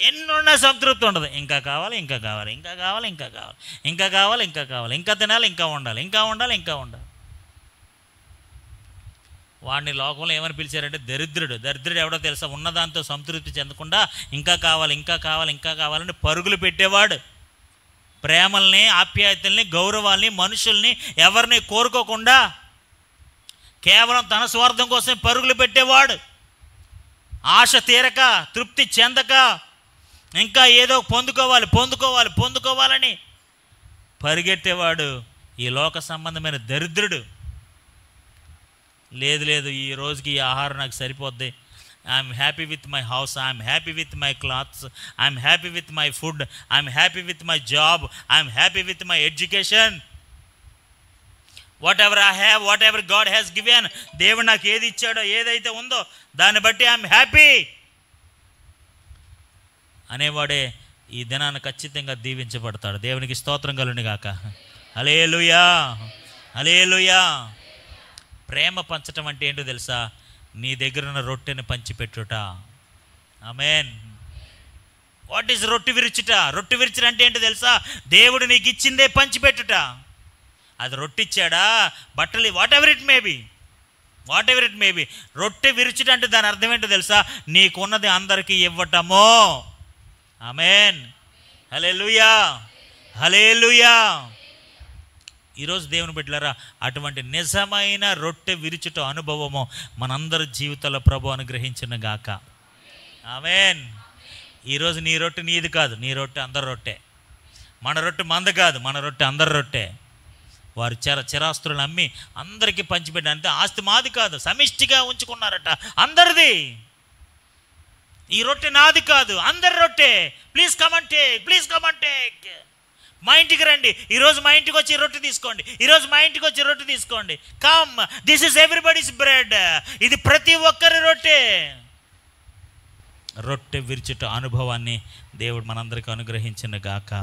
ఎన్నున్నా సంతృప్తి ఉండదు. ఇంకా కావాలి, ఇంకా కావాలి, ఇంకా కావాలి, ఇంకా కావాలి, ఇంకా కావాలి, ఇంకా కావాలి, ఇంకా తినాలి, ఇంకా ఉండాలి, ఇంకా ఉండాలి, ఇంకా ఉండాలి. వాడిని లోకంలో ఏమని పిలిచారంటే దరిద్రుడు. దరిద్రుడు ఎవడో తెలుసా? ఉన్నదాంతో సంతృప్తి చెందకుండా ఇంకా కావాలి, ఇంకా కావాలి, ఇంకా కావాలని పరుగులు పెట్టేవాడు. ప్రేమల్ని, ఆప్యాయతల్ని, గౌరవాల్ని, మనుషుల్ని ఎవరిని కోరుకోకుండా కేవలం తన స్వార్థం కోసం పరుగులు పెట్టేవాడు. ఆశ తీరక, తృప్తి చెందక, ఇంకా ఏదో పొందుకోవాలని పరిగెట్టేవాడు ఈ లోక సంబంధమైన దరిద్రుడు. లేదు, ఈ రోజుకి ఈ ఆహారం నాకు సరిపోద్ది, I'm happy with my house, I'm happy with my clothes, I'm happy with my food, I'm happy with my job, I'm happy with my education, what ever I have, what ever God has given. దేవుడు నాకు ఏది ఇచ్చాడో, ఏదైతే ఉందో దాన్ని బట్టి I'm happy అనేవాడే ఈ దినాన్ని ఖచ్చితంగా దీవించబడతాడు. దేవునికి స్తోత్రం కలుగును గాక. హల్లెలూయా, హల్లెలూయా. ప్రేమ పంచటం అంటే ఏంటో తెలుసా? నీ దగ్గర ఉన్న రొట్టెని పంచిపెట్టుట. ఆమేన్. వాట్ ఈజ్ రొట్టె విరుచుట? రొట్టె విరుచుట అంటే ఏంటో తెలుసా? దేవుడు నీకు ఇచ్చిందే పంచిపెట్టుట. అది రొట్టిచ్చాడా, బట్టలు, వాట్ ఎవర్ ఇట్ మేబీ, రొట్టె విరుచుట అంటే దాని అర్థం ఏంటో తెలుసా? నీకున్నది అందరికీ ఇవ్వటము. ఆమేన్, హల్లెలూయా, హల్లెలూయా. ఈరోజు దేవుని బిడ్డలారా, అటువంటి నిజమైన రొట్టె విరుచుట అనుభవము మనందరి జీవితాల్లో ప్రభు అనుగ్రహించిన గాక. ఆమేన్. ఈరోజు నీ రొట్టె నీది కాదు, నీ రొట్టె అందరి రొట్టె. మన రొట్టె మంద కాదు, మన రొట్టె అందరి రొట్టె. వారు చిరాస్తులను అమ్మి అందరికీ పంచిపెట్టారు. అంతే, ఆస్తి మాది కాదు, సమిష్టిగా ఉంచుకున్నారట, అందరిది. ఈ రొట్టె నాది కాదు, అందరి రొట్టె. Please come and take, please come and take. మా ఇంటికి రండి, ఈరోజు మా ఇంటికి వచ్చి రొట్టె తీసుకోండి, ఈరోజు మా ఇంటికి వచ్చి రొట్టె తీసుకోండి. Come, this is everybody's bread. ఇది ప్రతి ఒక్కరి రొట్టె. రొట్టె విరుచుట అనుభవాన్ని దేవుడు మనందరికీ అనుగ్రహించిన గాక.